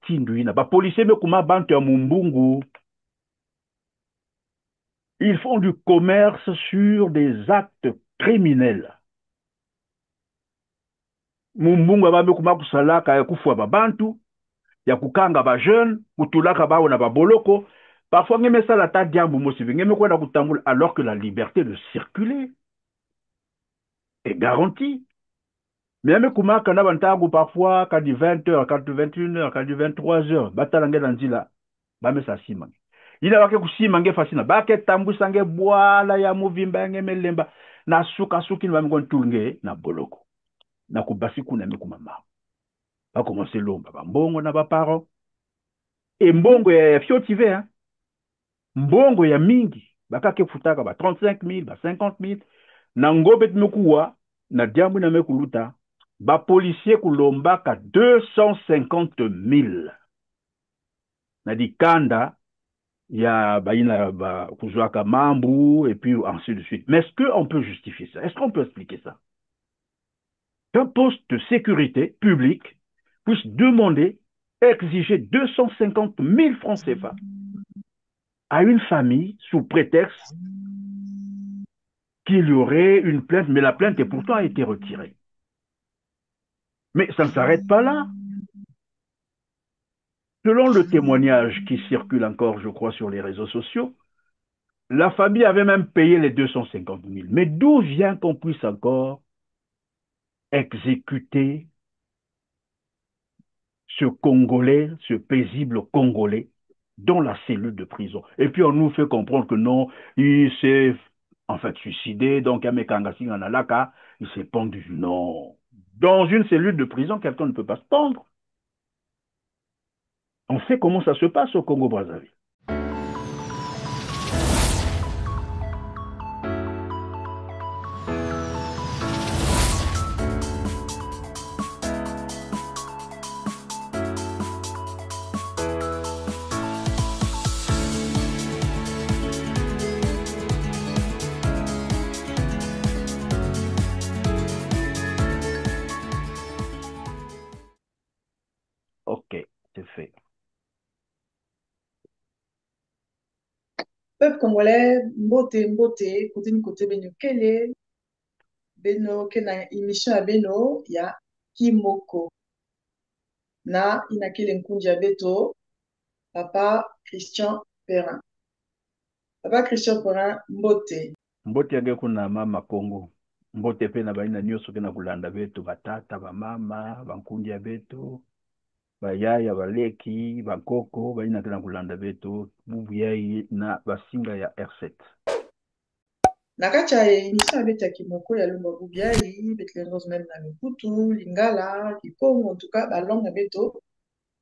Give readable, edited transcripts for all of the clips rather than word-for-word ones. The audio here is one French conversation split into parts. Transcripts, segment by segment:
Tinduina, ba policiers me kuma bantu ya mumbungu. Ils font du commerce sur des actes criminels. Mumbungu ba me kuma kusalaka ya kufwa ba bantu, ya kukanga ba jeune, kutulaka ba na ba boloko. Parfois ngeme sala ta diambu mosibi, ngeme kwenda kutambula alors que la liberté de circuler est garantie. Même kuma kana bantago parfois quand dit 20h, quand dit 21h, quand dit 23h, batalange nanzila, ba me sa sima. Ina wake kusima nge fasina, ba ke tambu sange bwala ya muvimba nge melemba na suka suki na mgon tulnge na boloko. Na kubasi kuna me kumama. Ba commencer lomba ba mbongo na ba parents. Et mbongo ya fiotive hein. Mbongo ya mingi, baka ke futaka ba 35 000, ba 50 000 na ngobet mekuwa na diambu na mekuluta. Ba policier kulombaka 250 000 na dikanda ya baina ba kuzwaka mambu et puis ainsi de suite. Mais est-ce qu'on peut justifier ça? Est-ce qu'on peut expliquer ça? Qu'un poste de sécurité publique puisse demander, exiger 250 000 francs CFA à une famille sous prétexte qu'il y aurait une plainte, mais la plainte est pourtant a été retirée. Mais ça ne s'arrête pas là. Selon le témoignage qui circule encore, je crois, sur les réseaux sociaux, la famille avait même payé les 250 000. Mais d'où vient qu'on puisse encore exécuter ce Congolais, ce paisible Congolais, dans la cellule de prison? Et puis on nous fait comprendre que non, il s'est en fait suicidé, donc Amekangasi Analaka, il s'est pendu. Non. Dans une cellule de prison, quelqu'un ne peut pas se pendre. On sait comment ça se passe au Congo-Brazzaville. Ok, c'est fait. Peuple congolais, mbote, côté beno kele, beno kena émission à beno, ya Kimoko. Na inakele nkunja beto, papa Christian Perrin. Papa Christian Perrin, mbote. Mbote yage kuna mama Congo. Mbote pe na baina nyonso ke na kulanda betu, batata, bamama, bankundi ya betu, bayaya, baleki, bakoko, baina ke na kulanda betu, bubuyai na basinga ya R7. Na kati ya émission ya beto ya Kimoko ya Lumba Bubiai, Bethlehem Rose même na Lukutu, Lingala, Kikongo, en tout cas, la langue ya beto,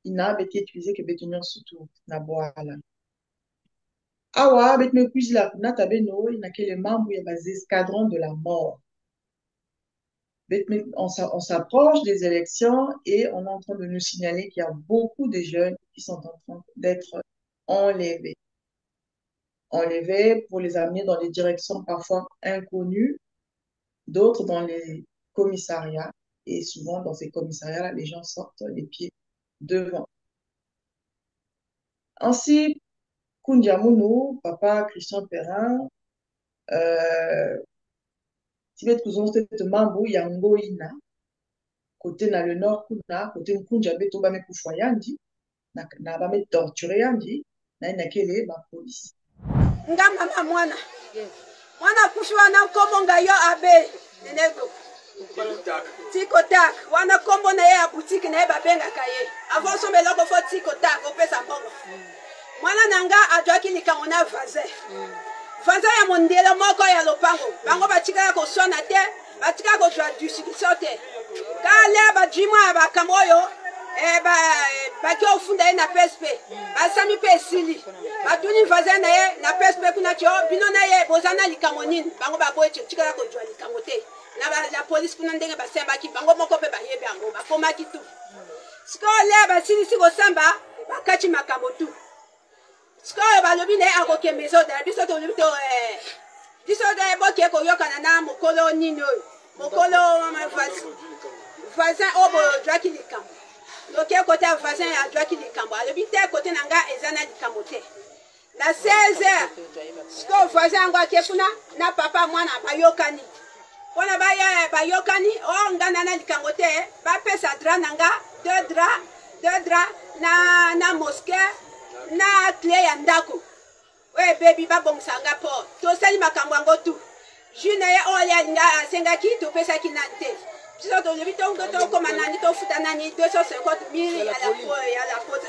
ina beti utilisé que beto nyonso surtout na boala. Awa, bet me kuizila kunata beno, inakele mambo ya bas escadrons de la mort. On s'approche des élections et on est en train de nous signaler qu'il y a beaucoup de jeunes qui sont en train d'être enlevés. Enlevés pour les amener dans des directions parfois inconnues, d'autres dans les commissariats. Et souvent, dans ces commissariats-là, les gens sortent les pieds devant. Ainsi, Kundiamounou, papa Christian Perrin, Tibet Kouzon, c'était Mambo, Yango Ina, côté dans le nord, côté Nkunja Beto, Bame Koufoyandi, na Bame torturé Yandi, na Inakele, ba police. Nga mama mwana kufi wana kombo nga yo abe nenego tiko tak wana kombo na ye ya boutique na ye babengaka ye avant so meloko fo tiko tak opesa mbongo mwana nanga ajwaki likango na vaze ya mondele moko ya lopango bango batikaka koswana te batikaka kozwa distribution te kale bajimwa ya bakambo oyo baki ofunda ye na PSP basami pe esili batuni vaze na ye na PSP kuna tio bino na ye bozana likambo nini bango baboye tikala kozwa likambo te na la police kuna ndenge basembaki bango moko pe bayebi yango bakomaki tu sikoyo basilisi kosamba bakati makambo tu sikoyo balobi na ye akokembe ezoda biso tolobi to biso boke koyokana na mokolo nini oyo mokolo voisin oyo bozwaki likambo loke côté voisin ya joaki likambo alobi te côté nanga ezana likambo te na 16h siko voisin yango ake kuna na papa mwana bayokani mpona bayokani nga na likambo te bapesa dra nanga 2 dra na mosquée na clé ya ndako oyo bebi babongisanga mpo tosali makambo yango tu june ye oyo alinga asengaki topesaki nani te biso tolobi tokoma nani tofuta nani 250 000 ya la pose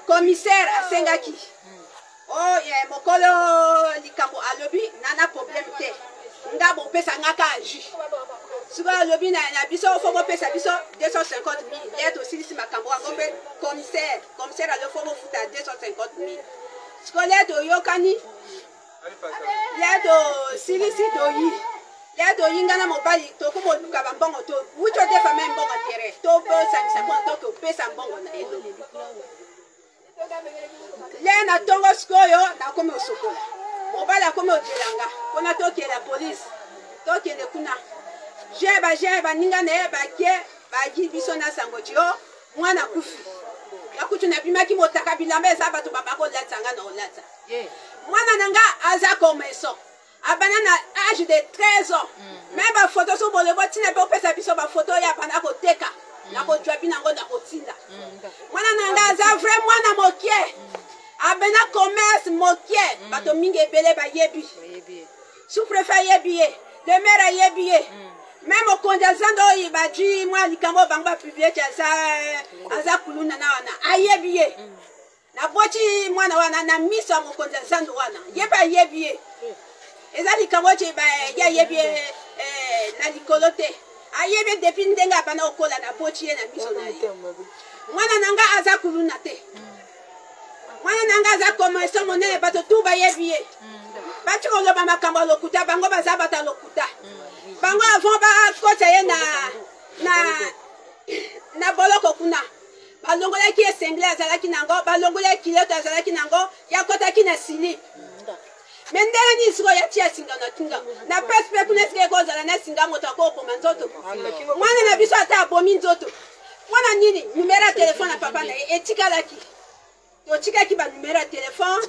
commissaire asengaki oye mokolo likambo alobi nana problème te nga bopesanga ka jus siko alobi na biso fo bopesa biso 250 000 lettre osilisi makambo yango mpe commissaire alo fo bofuta 250 000 siko lettre oyokani lettre osilisi doyi lettre oyinga na mobali tokomoluka bambongo to wuto defa me mbongo tere tobosangisa mpo to topesa mbongo na ye le na tongo sikoyo nakomi osokola mobali akomi ojelanga mpona tokela polise tokende kuna je baninga na ye bakie bagi biso na sango ti o mwana kufi yakutu nabimaki motaka bilamba eza bato babakolatanga na olata mwana nanga aza commerçant abana na âge de 13 ans me bafoto so bolebo ntina mpe opesa biso bafoto oyo abanda koteka nakozwa binango na kotinda mwana nanga aza vrai mwana mokie abena commerce mokie bato mingi ebele bayebi sous-préfet ayebi ye le maire ayebi ye même okonzi azando oyo badi mwa likambo bango bapiblie ti aza kuluna na wana ayebi ye naboti mwana wana na miso ya mokonzi azando wana ye mpe ayebi ye eza likambo ti ye ayebi ye na likolo te ayebi depuis ndenge abana okola na boti ye na miso na ye mwana nanga aza kuluna te mwana nanga aza commerçant monene bato tu bayebi ye bati koloba makambo ya lokuta bango baza bata lokuta bango avant bakota ye na boloko kuna balongolaki esengle azalaki nango balongolaki kiloto azalaki nango yakotaki na silip me ndenge nini sikoyo yatia singa na tunga na pese mpe kuna esika ekozala na singa moto akokoma nzoto mwana na biso ata abomi nzoto mpona nini numero ya telefone ya papa na ye etikalaki totikaki banumero ya telefone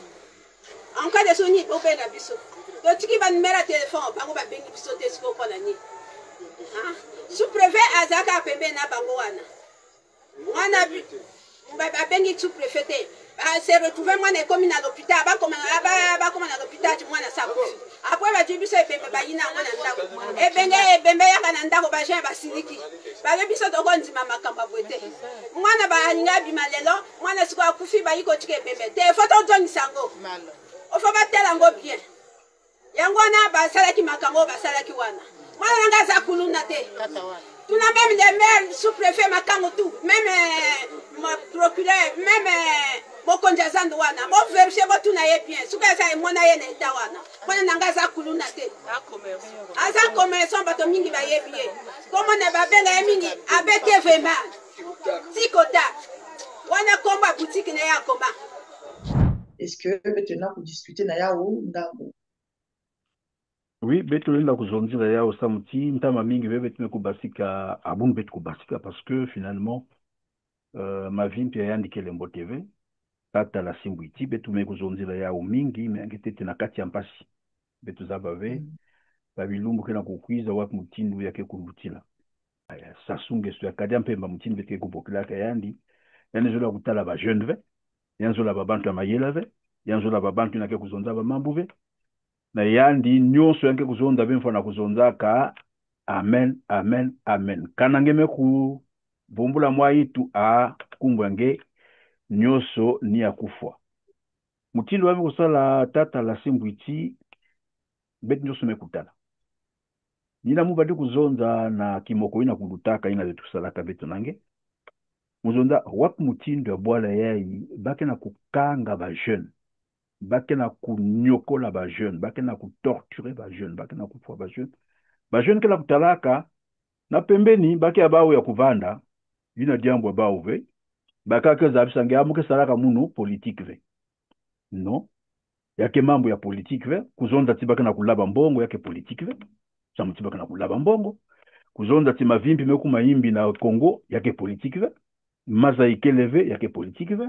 en cas de soni bobenga biso totiki banumero ya telefone bango babengi biso te sikoyo mpona nini sous-préfet azalaka pembeni na bango wana mwana babengi sous-préfet te se retrouve mwana ekomi na l'hôpital bakoma na l'hôpital ti mwana sakufi apres badwi biso ebembe bayina yango na ndako ebembe yaka na ndako bagen basiliki balobi biso tokondima makambo ya boye te mwana balinga abima lelo mwana sikoyo akufi bayi kotika ebembe te fo tozongisa yango ofo batela yango bien yango wana basalaki makambo basalaki wana mwana nanga aza kuluna te tuna même les maires sous-préfet makambo tout même procureur même mokonzi azando wana boverifie botuna ye bien suka eza emona ye na eta wana mpona nanga aza kuluna te aza commerçant bato mingi bayebi ye komona babenga ye mingi abete vema tikota wana komba boutique na ye akoma est-ce que betena kudiscute na yao ndambo oui betolinda kuzonzila yao samuti ntama mingi bebe tumekubasika abunu betu kubasika parce que finalement mavi mpia yandike Lembo TV tata la simbu iti betu mekuzonzila yao mingi meangitete na kati ya mpasi betu zabave babilumbu kena kukwiza wapi mutindu yake kulutila sasunge su ya kadia mpemba mutindu beke kubokila kayandi yanzola kutala ba jeune ve yanzola babantu ya mayela ve yanzola babantu nake kuzonza ba mambu ve na yandi nyonso yanke kuzonda bemfo na kuzonzaka amen amen amen kanangeme ku vumbula mwaitu a kumbwange nyonso ni ya kufwa mutindo wame kusala tata la simbu iti beti nyonso mekutala nina mubadi kuzonza na kimoko ina kudutaka ina zetu salaka betu nange muzonda wapu mutindo ya bwala yai bake na kukanga ba jeune bake na kunyokola ba jeune bake na kutorture ba jeune bake na kufwa ba jeune kela kutalaka na pembeni bake abawo ya kuvanda yina diambo abawo ve bakake zabisange amuke salaka munu politique ve non yake mambo ya politique ve kuzonda tibaka na kulaba mbongo yake politique ve samutibaka na kulaba mbongo kuzonda ti mavimbi meku maimbi na Congo yake politique ve maza ikeleve yake politique ve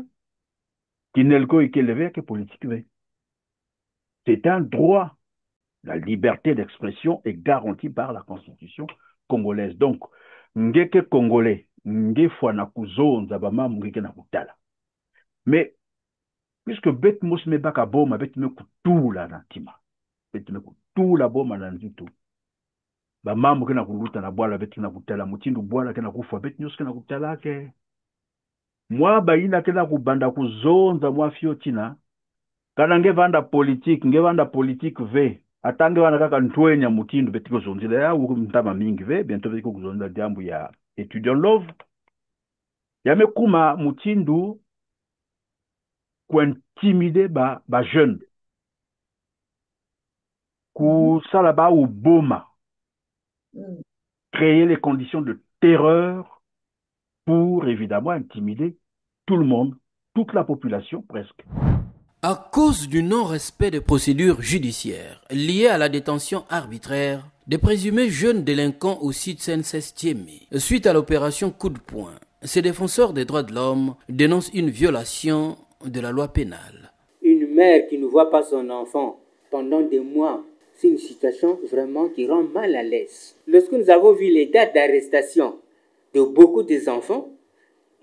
kinelko ikeleve yake politique ve. C'est un droit. La liberté d'expression est garantie par la constitution congolaise. Donc ngeke congolais nge fwana kuzonza bama ngeke na kutala. Mais puisque bet mos me baka boma bet me kutula na tima bet me kutula boma na nzitu ba mambo kena kuluta na bwala bet na kutala mutindu bwala kena kufa bet nyos kena kutala ke mwa baina kena kubanda kuzonza mwa fiotina kana ngevanda politique ve atange wana kaka ntwenya mutindu bet kozonzila ya mtama mingi ve bientôt bet kuzonza jambo ya étudiant love yamekuma mutindu intimider ba jeune kusala ba uboma créer les conditions de terreur pour évidemment intimider tout le monde, toute la population presque. À cause du non-respect des procédures judiciaires liées à la détention arbitraire des présumés jeunes délinquants au site Senses-Tiémé, suite à l'opération Coup de poing, ces défenseurs des droits de l'homme dénoncent une violation de la loi pénale. Une mère qui ne voit pas son enfant pendant des mois, c'est une situation vraiment qui rend mal à l'aise. Lorsque nous avons vu les dates d'arrestation de beaucoup des enfants,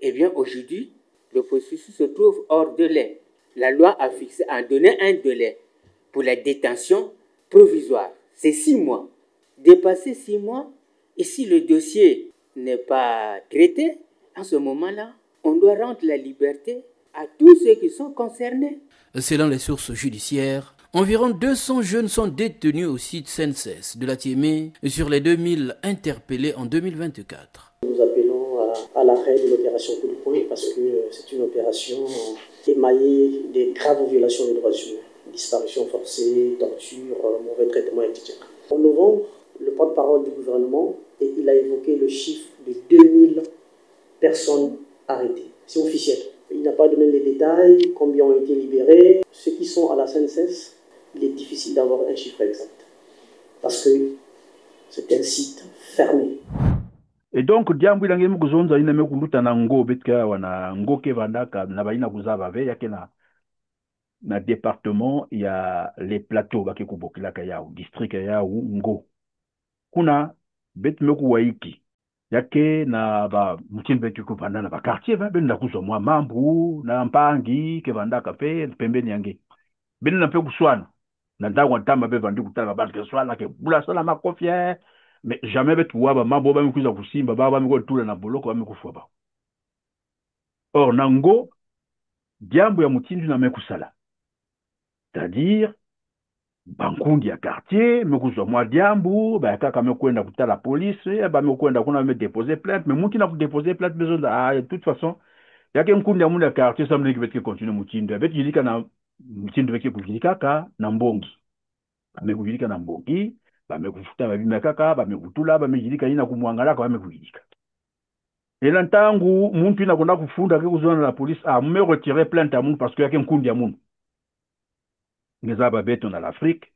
eh bien aujourd'hui, le processus se trouve hors délai. La loi a donné un délai pour la détention provisoire. C'est 6 mois. Dépasser 6 mois, et si le dossier n'est pas traité, à ce moment-là, on doit rendre la liberté à tous ceux qui sont concernés. Selon les sources judiciaires, environ 200 jeunes sont détenus au site Senses de la Tiémé sur les 2000 interpellés en 2024. Nous appelons à l'arrêt de l'opération Coup de poing parce que c'est une opération émaillée de graves violations des droits humains, disparition forcée, torture, mauvais traitement, etc. En novembre, le porte-parole du gouvernement, il a évoqué le chiffre de 2000 personnes arrêtées. C'est officiel. Il n'a pas donné les détails, combien ont été libérés. Ceux qui sont à la CNSS, il est difficile d'avoir un chiffre exact. Parce que c'est un site fermé. Et donc, diambu ilange mukuzonza ina mekuluta na ngo betka wana ngo ke vandaka na baina kuzaba ve yake na département ya les plateaux baki kubokilaka ya district ya ngo. Kuna bet meku waiki yake na ba mutini betu kupanda na ba quartier va ben na kuzo mwa mambu na mpangi ke vandaka pe pembeni yange ben na pe kuswana na ndangwa ntamba be vandi kutala ba ke swala ke bula sala makofia mais jamais betu waba mambo ba mikuza kusimba ba miko tula na boloko ba mikufa ba. Or nango diambo ya mutindi na mekusala, c'est-à-dire bankundi ya quartier mekuzwa mwa diambu ba kaka mekwenda kutala police ba mekwenda kuna me déposer plainte mais muti na ku déposer plainte besoin de toute façon yake mkundi ya munda quartier ça mneki betke continuer mutindo bet yilika na mutindo betke kujilika ka na mbongi ba mekujilika na mbongi ba mekufuta ba bima kaka ba mekutula ba mejilika ina kumwangala ka ba mekujilika ela ntangu muntu ina konda kufunda ke kuzwana na police me retirer plainte à moun parce que yake mkundi ya moun ngezaba beto na l'Afrique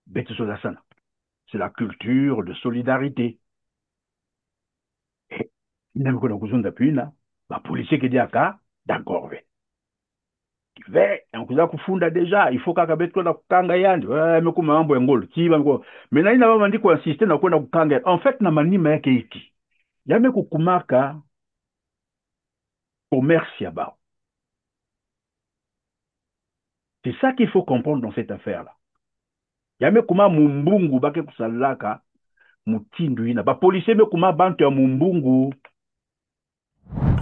beto sola sana. C'est la culture de solidarité. Et n'aime qu'on a kuzunda puina ba policier qui dit aka d'accord ve ve on kuza kufunda déjà il faut kaka beto na kukanga yandi mekuma mambo ngolo kiba ngo mena ina baba ndiko insister na kwenda kukanga en fait na manima yake hiki yame kukumaka commerce ya ba. C'est ça qu'il faut comprendre dans cette affaire-là. Yame kuma mumbungu bake kusalaka mutindu ina ba policier me kuma bantu ya mumbungu.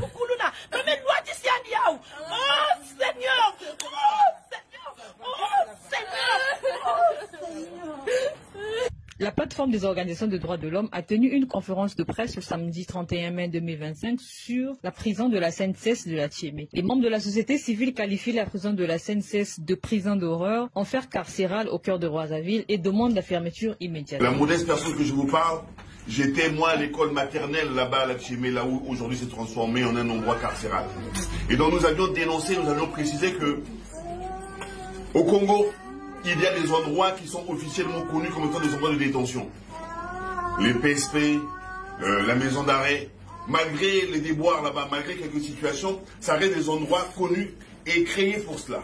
Kukuluna, mais loi d'ici en diaou. Oh Seigneur! Oh Seigneur! Oh Seigneur! Oh Seigneur! La plateforme des organisations de droits de l'homme a tenu une conférence de presse le samedi 31 mai 2025 sur la prison de la CNSS de la Tiémé. Les membres de la société civile qualifient la prison de la CNSS de prison d'horreur, enfer carcéral au cœur de Brazzaville et demandent la fermeture immédiate. La modeste personne que je vous parle, j'étais moi à l'école maternelle là-bas à la Tiémé, là où aujourd'hui c'est transformé en un endroit carcéral. Et donc nous avions dénoncé, nous avions précisé que au Congo, il y a des endroits qui sont officiellement connus comme étant des endroits de détention. Les PSP, la maison d'arrêt, malgré les déboires là-bas, malgré quelques situations, ça reste des endroits connus et créés pour cela.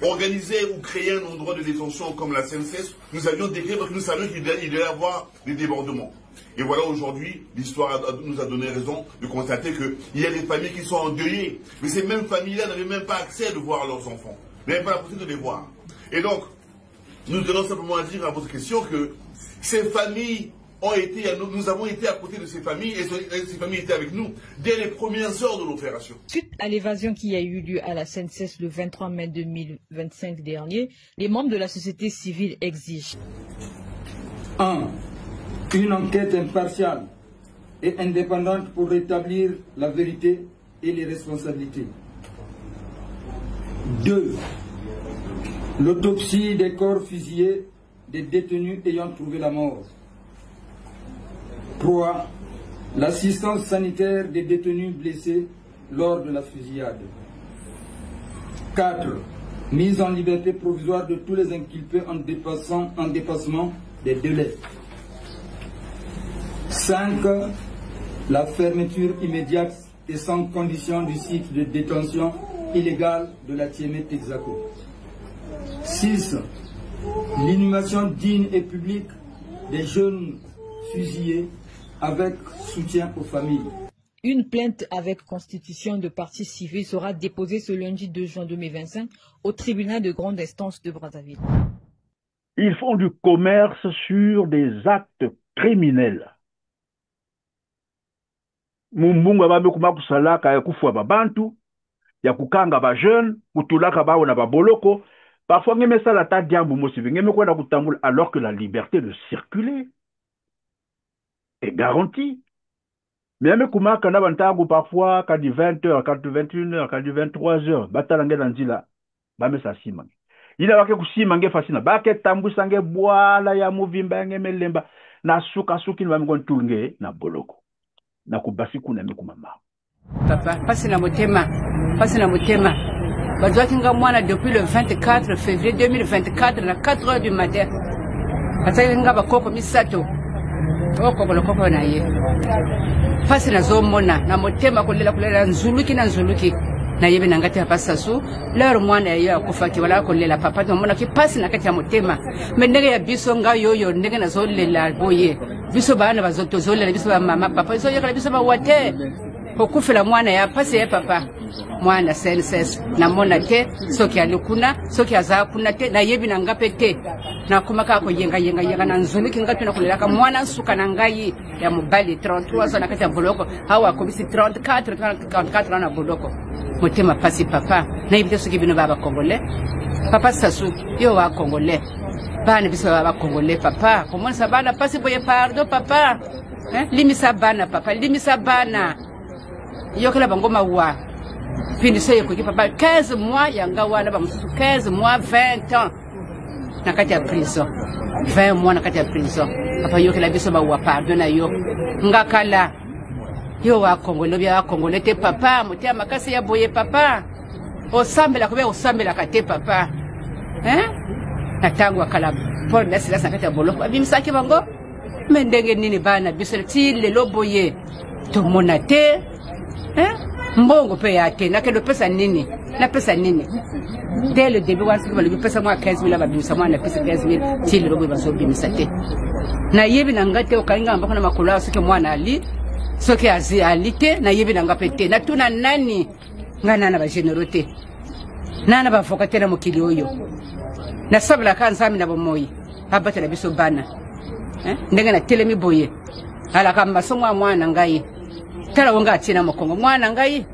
Organiser ou créer un endroit de détention comme la CNCS, nous avions décrit parce que nous savions qu'il devait y avoir des débordements. Et voilà, aujourd'hui, l'histoire nous a donné raison de constater qu'il y a des familles qui sont endeuillées. Mais ces mêmes familles-là n'avaient même pas accès à de voir leurs enfants. N'avaient pas la possibilité de les voir. Et donc, nous tenons simplement à dire à votre question que ces familles ont été, nous avons été à côté de ces familles et ces familles étaient avec nous dès les premières heures de l'opération. Suite à l'évasion qui a eu lieu à la CNCS le 23 mai 2025 dernier, les membres de la société civile exigent 1. Une enquête impartiale et indépendante pour rétablir la vérité et les responsabilités. 2. L'autopsie des corps fusillés des détenus ayant trouvé la mort. 3. L'assistance sanitaire des détenus blessés lors de la fusillade. 4. Mise en liberté provisoire de tous les inculpés en dépassement des délais. 5. La fermeture immédiate et sans condition du site de détention illégale de la Thiémé-Texaco. 6. L'inhumation digne et publique des jeunes fusillés avec soutien aux familles. Une plainte avec constitution de partie civile sera déposée ce lundi 2 juin 2025 au tribunal de grande instance de Brazzaville. Ils font du commerce sur des actes criminels. Mumbunga babe kumakusalaka ya kufwa babantu, ya kukanga ba jeune, kutulaka bawo na baboloko. Parfois, ngeme sala ta diambu mosivi, ngeme kwenda kutambula alors que la liberté de circuler est garantie. Même kumaka na bantago parfois, quand il 20h, quand il 21h, quand il 23h, batalange nanzila, bame sa simange. Ila wake kusimange fasina, bake tambu sange boala ya muvimba ngeme lemba, na suka suki nwa mgontunge na boloko. Na kubasi kuna mikumama. Papa, passe na motema. Bazwakinga mwana depuis le 24 février 2024 na 4 heures du matin. Atsakinga bakoko misato. Okoko lokoko na ye. Passe na zomona na motema kulela nzuluki na nzuluki. Na yebe na ngati hapa sasu. Lero mwana ya kufaki wala kulela papa to mona ki passe na kati ya motema. Mendege ya biso nga yoyo ndenge na zolela boye. Biso bana bazoto zolela biso ba mama papa zo yekala biso ba wate. Okufela mwana ya passe ya papa. Mwana senses na mona te soki alikuna soki azakuna te na yebi na ngape te na kumaka ko yenga na nzuluki ngatu na kulelaka mwana nsuka na ngai ya mobali 33 ans na kati ya boloko hawa ko bisi 34 na boloko motema pasi papa na yebi soki bino baba congolais papa sasu yo wa congolais bana biso baba congolais papa comment ça bana pasi boye pardon papa limisa bana papa limisa bana yo kala bangoma wa puis nous sommes papa 15 mois yanga wana ba 15 mois 20 ans na kati ya prison 20 mois na kati ya prison papa yo kala biso ba wa pardon na yo ngakala yo wa Congolais bya Congolais te papa motia makasi ya boye papa osambela kobe osambela kate papa na tango akala Paul na sila kati ya boloko abimsaki bango mendenge nini bana biso ti lelo boye to monate mbongo pe yake na kendo pesa nini na pesa nini dès le début wansi ko le pesa moi 15 000 babimisa moi na pesa 15 000 tili robo baso bimisa te na yebi na ngate o kalinga ambako na makolo soki mwana ali soki azi alite na yebi na ngapete na tuna nani ngana na ba generote nana ba fokate na mokili oyo na sabla kanza mi na bomoyi abata na biso bana ndenge na telemi boye ala kamba somwa mwana ngai tala wonga tina mokongo mwana ngai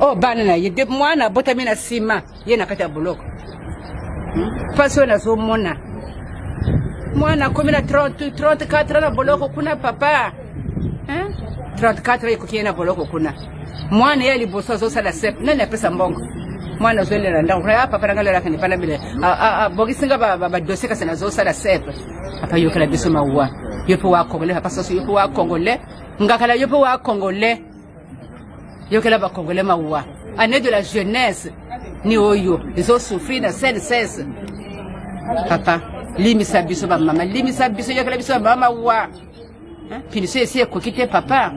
oh bana na yede mwana bota mina sima ye na kati ya boloko paso na zo mona mwana komi na 34 na boloko kuna papa 34 iko kiena boloko kuna mwana ye liboso zo sala sep nani apesa mbongo mwana zo le randa kwa papa rangala la kanipala bile bogisinga ba dossier kasana zo sala sep papa yo kala biso mawa yopo wa Congolais papa soso yopo wa Congolais ngakala yopo wa Congolais yokela ba Congolais mawa année de la jeunesse ni oyo ils ont souffert na CNCS papa limisa biso ba mama limisa biso yokela biso ba mama wa punition esi ekoki te papa.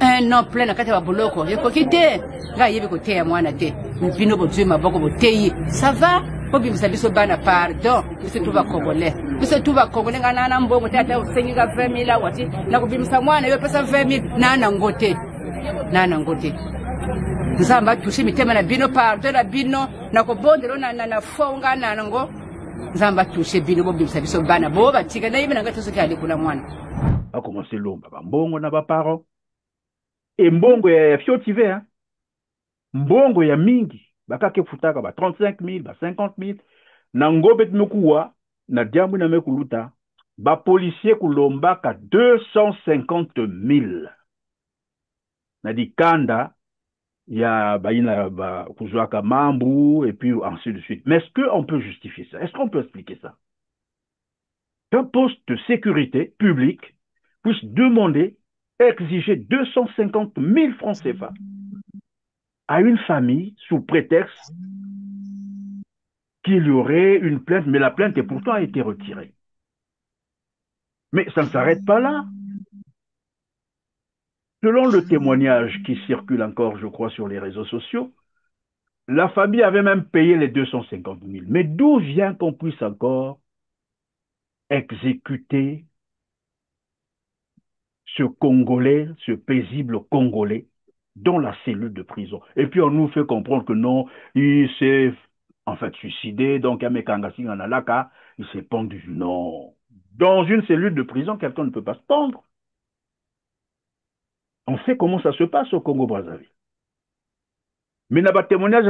Un an plein na kati ya boloko ekoki te. Nga yebi koteya mwana te. Bino bozwi maboko boteyi. Ça va? Obimisa biso bana pardon. Biso tuba Congolais. Biso tuba Congolais ngana na mbongo tata usenga 20,000 wati. Na kubimisa mwana yo pesa 20,000 nana ngote. Nana ngote. Nzamba touché mitema na bino pardon na bino na kobondelo na fonga na ngo. Nzamba touché bino bobimisa biso bana bo batika na yibe na ngati soki ali kuna mwana. A commencer l'omba mbongo na ba parents. Et mbongo ya fiotive hein. Mbongo ya mingi bakake futaka ba 35,000 ba 50,000 na ngobet mekuwa na diambu na mekuluta ba policier kulombaka 250,000 na dikanda ya baina ba kuzwaka mambu et puis ainsi de suite. Mais est-ce qu'on peut justifier ça? Est-ce qu'on peut expliquer ça? Qu'un poste de sécurité publique puisse demander, exiger 250,000 francs CFA à une famille sous prétexte qu'il y aurait une plainte, mais la plainte pourtant a été retirée. Mais ça ne s'arrête pas là. Selon le témoignage qui circule encore, je crois, sur les réseaux sociaux, la famille avait même payé les 250,000. Mais d'où vient qu'on puisse encore exécuter ce Congolais, ce paisible Congolais, dans la cellule de prison? Et puis on nous fait comprendre que non, il s'est en fait suicidé, donc il s'est pendu. Non. Dans une cellule de prison, quelqu'un ne peut pas se pendre. On sait comment ça se passe au Congo-Brazzaville. Mais n'a pas témoignage,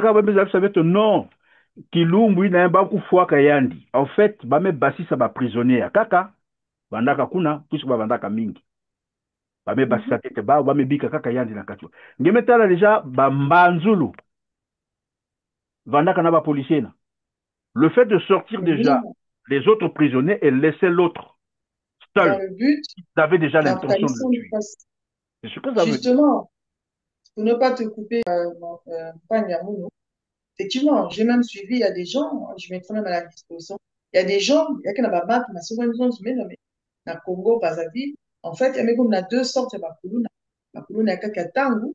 ça va être non. Kilumbu n'a pas fois kayandi. En fait, ba me basi ça va prisonnier à kaka, bandaka kuna, puisque ba bandaka mingi. Ba me basi sa tete ba me bika kaka yandi na katu. Ngemetala déjà ba mbanzulu. Bandaka na ba policier na. Le fait de sortir déjà les autres prisonniers et laisser l'autre seul, il avait déjà l'intention de le tuer. C'est ce que ça veut dire. Justement, pour ne pas te couper, effectivement, j'ai même suivi, il y a des gens, je mettrai même à la disposition, il y a des gens, il y a qui n'a pas battu, mais c'est une chose, mais non, mais, dans Congo, Brazzaville, en fait, il y a même comme deux sortes de Bakuluna. Bakuluna, il y a kaka tangu,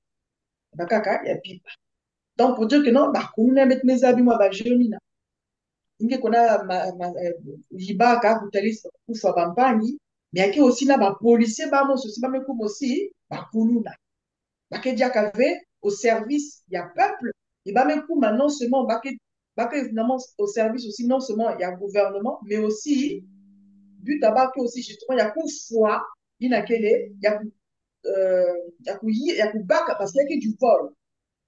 bakaka, il y a pipa. Donc, pour dire que non, Bakuluna, met mes habits, moi, bajeunina. Il y a qu'on a, libaka, boutaliste, koufa, bampani, mais il y a aussi là, policier, bamos, aussi, bamé comme aussi, Bakuluna. Bakedia Kave, au service, il y a peuple. Et bah, même coup, maintenant, seulement, évidemment, au service aussi, non seulement il y a gouvernement, mais aussi, but d'abord que aussi, justement, il y a coup foi, il y a coup bac, parce qu'il y a du vol.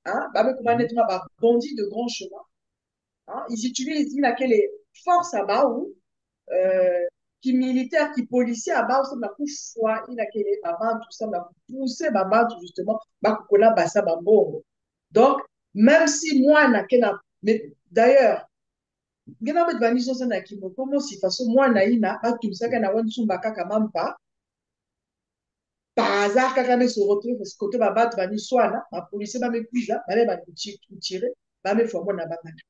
Hein, bah, même comment nettement, bah, bandits de grand chemin. Hein, ils utilisent, il y a quelle force à bas où, qui militaire, qui policier à bas, ça coup foi, il y a quelle baban, tout ça, m'a poussé baban, tout justement, bah, koula, bah, ça, bah, bon. Donc, même si moi, mais d'ailleurs, par hasard, quand on se retrouve, parce que côté babat, vani soana, ma police va me cuire, va me tirer, va me faire mon abattage.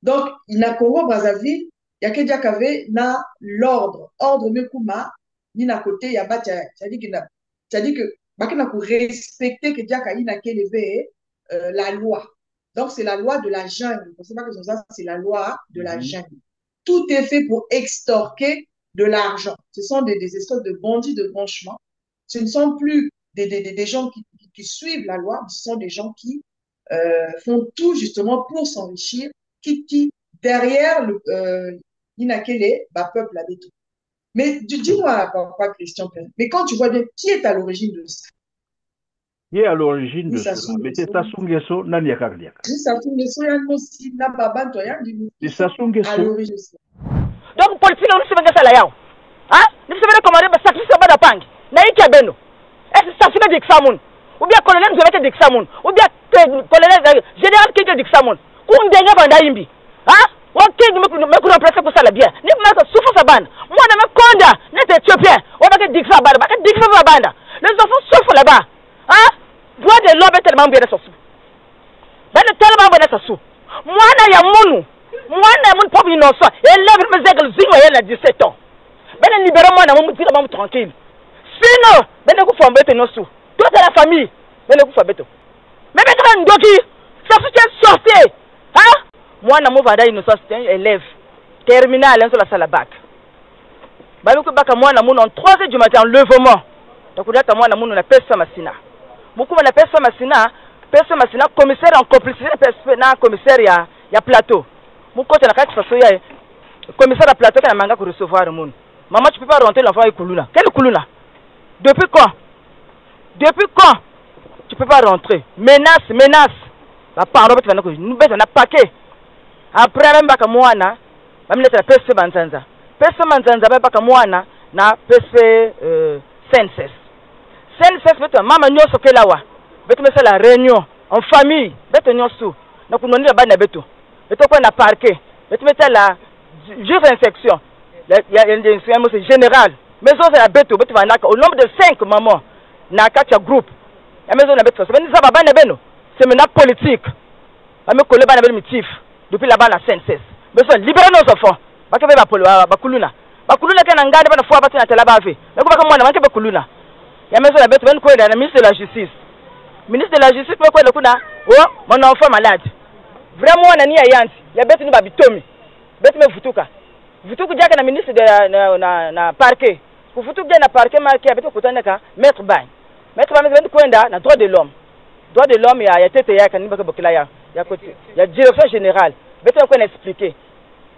Donc, il n'a Congo Brazzaville, il y a que déjà qu'avait na l'ordre, ordre me kuma, ni na côté, il y a pas, c'est-à-dire que, bah, qu'on a respecter que déjà qu'il n'a qu'à lever la loi. Donc, c'est la loi de la jungle. C'est pas que c'est la loi de la jungle. Tout est fait pour extorquer de l'argent. Ce sont des espèces de bandits de grand chemin. Ce ne sont plus des gens qui suivent la loi, mais ce sont des gens qui font tout justement pour s'enrichir, qui derrière le peuple avait tout. Mais dis-moi, pas Christian, mais quand tu vois bien qui est à l'origine de ça? Qui est à l'origine de cela? Mais c'est Sassou Nguesso, Nani Akagliaka. C'est Sassou Nguesso, il y a aussi Nababan, c'est Sassou Nguesso. À l'origine de ça. Donc, politique, on ne sait pas que ça là. Hein? Nous savons comment on va sacrifier à Pang. Naïki Abeno. Est-ce que ça se fait d'Examoun? Ou bien colonel nous avait d'Examoun? Ou bien colonel général qui était d'Examoun? Ou un dernier Bandaimbi? Hein? Ou un qui me remplacer pour ça la bien? N'est pas souffre sa bande. Moi, je me conda, n'est éthiopien. On va que d'Examoun, on va que d'Examoun. Les enfants souffrent là-bas. Hein? Droit de l'homme est tellement bien ça. Ben tellement bien ça. Moi na ya monu. Moi na mon pauvre innocent. Et lève mes aigles zing elle a 17 ans. Ben libérer moi na mo mutira ba tranquille. Sinon, ben ko fo mbeto no sou. Toute la famille, ben ko fo beto. Mais beto ndoki, ça soutient sorcier. Hein? Moi na mo vada innocent c'est un élève terminal sur la salle à bac. Ba ko baka moi na mo en 3h du matin levement. Donc là moi na mo na pesa masina. Beaucoup na pesa masina commissaire en complicité na commissaire ya plateau. Mon côté na kati façon ya commissaire à plateau qui a manga pour recevoir le monde. Maman, tu peux pas rentrer l'enfant avec Koulouna. Quel Koulouna? Depuis quand? Depuis quand? Tu peux pas rentrer. Menace. La parole, tu vas nous mettre un paquet. Après, même pas moi, na, même la PSP Manzanza. PSP Manzanza, même pas moi, na PSP Senses. Senses, maman, nous sommes là. Beto me la réunion en famille. Beto nous sommes. Donc, nous sommes là-bas, beto. Beto quoi na parquet. Beto me la juste une section. Il y a une c'est général. Mais ça c'est la bête au nombre de 5 mamans. Na katia groupe. La maison la bête. C'est maintenant politique. On me coller bana mitif depuis là-bas la CNSS. Mais ça libérer nos enfants. Ba ke ba kuluna. Ba kuluna kana ngade bana fois batuna tela ba fait. Mais ko ba mwana manke ba kuluna. Ya maison la bête ben ko na ministre de la justice. Ministre de la justice ko le kuna. Oh, mon enfant malade. Vraiment on a ni ayanti. Ya bête ni ba bitomi. Bête me vutuka. Vutuku jaka na ministre de na parquet. Ku vutuku na parquet marqué avec kutana ka maître bain. Maître bain veut kwenda na droit de l'homme. Droit de l'homme ya tete ya kanimba bokila ya côté. Ya direction générale. Bête ko na expliquer.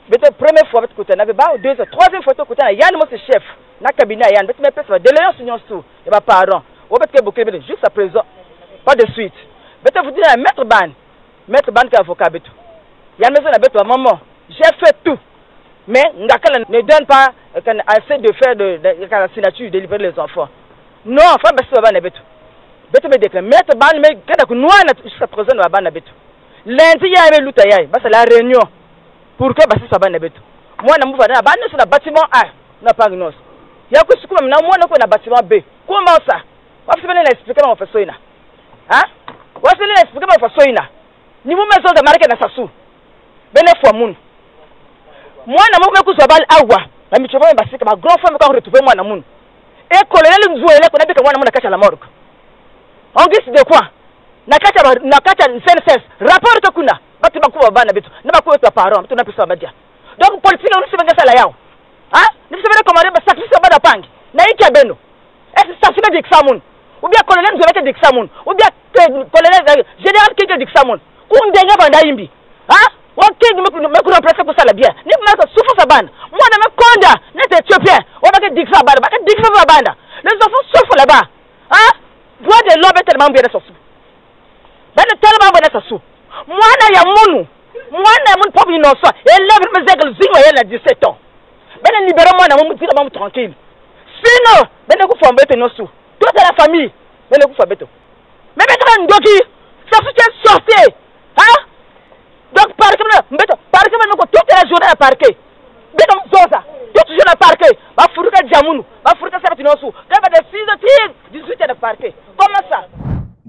Bête première fois bête kutana ba deuxième troisième fois kutana yann mo chef na cabinet yann bête me pesa de léon signon sous et ba parents. O bête ke bokila bête juste à présent. Pas de suite. Bête vous dire maître ban ka avocat bête. Yann maison na bête maman. J'ai fait tout. Mais Ngakala ne donne pas assez de faire de la signature de libérer les enfants. Non, enfin, parce que c'est beto. Beto me déclare. Mettre ban, mais quand on a jusqu'à présent, on va ban beto. Lundi, il y a eu l'outaïa. C'est la réunion. Pour que ça soit ban beto. Moi, on a ban sur le bâtiment A. N'a pas de nos. Il y a que ce qu'on a, moi, on a bâtiment B. Comment ça? On va expliquer comment on fait ça. Hein? On va expliquer comment on fait ça. Niveau maison de marque dans sa sou. Bene fois moun. Moi, je suis venu à Awa. Je suis venu à ma grand femme qui a retrouvé moi. Et colonel Nzoué, qu'on a dit que moi, je suis à la morgue. On dit de quoi? Nakata CNSS, rapport de Kuna. Tu vas couper à Beto. Ne vas pas couper parents. Tu n'as plus ça à dire. Donc, politique, nous sommes à la Yao. Hein? Nous sommes commandés par sacrifice à Badapang. Naïki à Beno. Est-ce que ça fait des Xamoun? Ou bien colonel Nzoué qui est Xamoun? Ou bien colonel général qui est Xamoun? Qu'on dénigre Bandaimbi. Hein? Ok, nous me remplacer pour ça la bien. Ni me souffre sa bande. Moi, je me conda. N'est éthiopien. On va que dire ça bande. Dire ça bande. Les enfants souffrent là-bas. Hein? Droit de l'homme est tellement bien de sous. Ben tellement bien de sous. Moi, na ya mounou. Moi, na moun pauvre innocent. Et lève mes aigles zingwa y'a 17 ans. Ben libérez-moi na moun tira moun tranquille. Sinon, ben ne vous faites nos sous. Toute la famille. Ben ne vous faites beto. Mais mettre un doki. Ça soutient sorcier. Hein? Donc, par exemple, toute la journée à parquet. Toute la journée à parquet. Va foutre Djamounou. Va foutre Sabatinosou. Il va de 6 18 à parquet. Comment ça?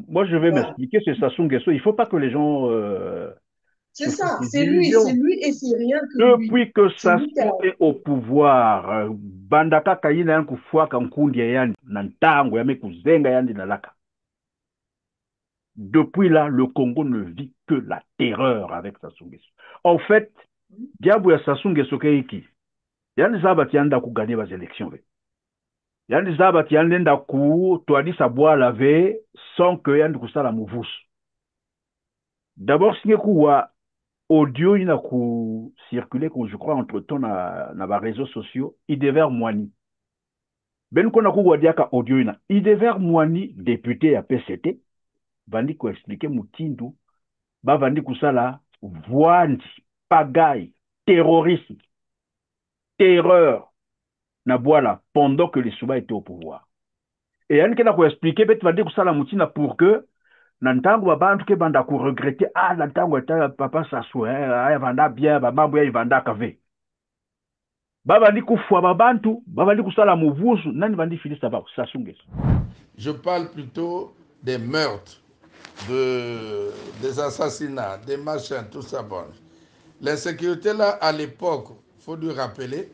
Moi, je vais m'expliquer, c'est Sassou Nguesso. Il ne faut pas que les gens. C'est ça, c'est lui et c'est rien que lui. Depuis que Sassou est au pouvoir, Bandaka Kayina Yanku Fouaka Nkundi Yandi, Nantango, Yame Kuzenga Yandi Nalaka. Depuis là, le Congo ne vit que la terreur avec Sassou Nguesso. En fait, Diabou ya Sassou Nguesso Keiki, Yann Zabati Yanda Kou gagner les élections. Yann Zabati Yanda Kou, Toadi Saboua lavé, sans que Yann Koussa la mouvous. D'abord, si Kouwa, audio, il a kou circulé, je crois, entre temps, dans les réseaux sociaux, Idever Moani. Ben Konakou Wadiaka audio, Idever Moani, député à PCT, Vandi ko expliquer mutindu ba vandi kusala voandi pagaille terrorisme terreur na boala pendant que les Souba étaient au pouvoir et yann kena ko expliquer bet vandi kusala mutina pour que nantango ba bantu ke banda ko regretter nantango eta papa Sassou aya vanda bien ba mambo ya vanda kave ba vandi kufwa ba bantu ba vandi kusala muvuzu nani vandi filisa ba Sassou Nguesso. Je parle plutôt des meurtres, des assassinats, des machins, tout ça. Bon. L'insécurité là, à l'époque, il faut lui rappeler,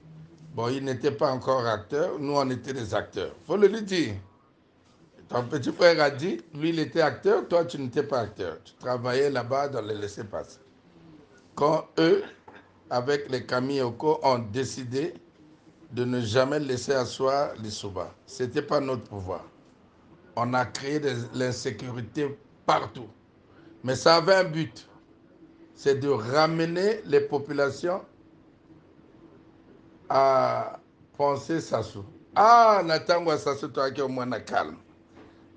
Bon, il n'était pas encore acteur, nous on était des acteurs. Faut le lui dire. Ton petit frère a dit, lui il était acteur, toi tu n'étais pas acteur. Tu travaillais là-bas dans les laissez-passer. Quand eux, avec les Kamioko, ont décidé de ne jamais laisser asseoir les Souba. Ce n'était pas notre pouvoir. On a créé de l'insécurité partout. Mais ça avait un but. C'est de ramener les populations à penser Sassou. Ah, Natangwa Sassou, toi qui es au moins calme.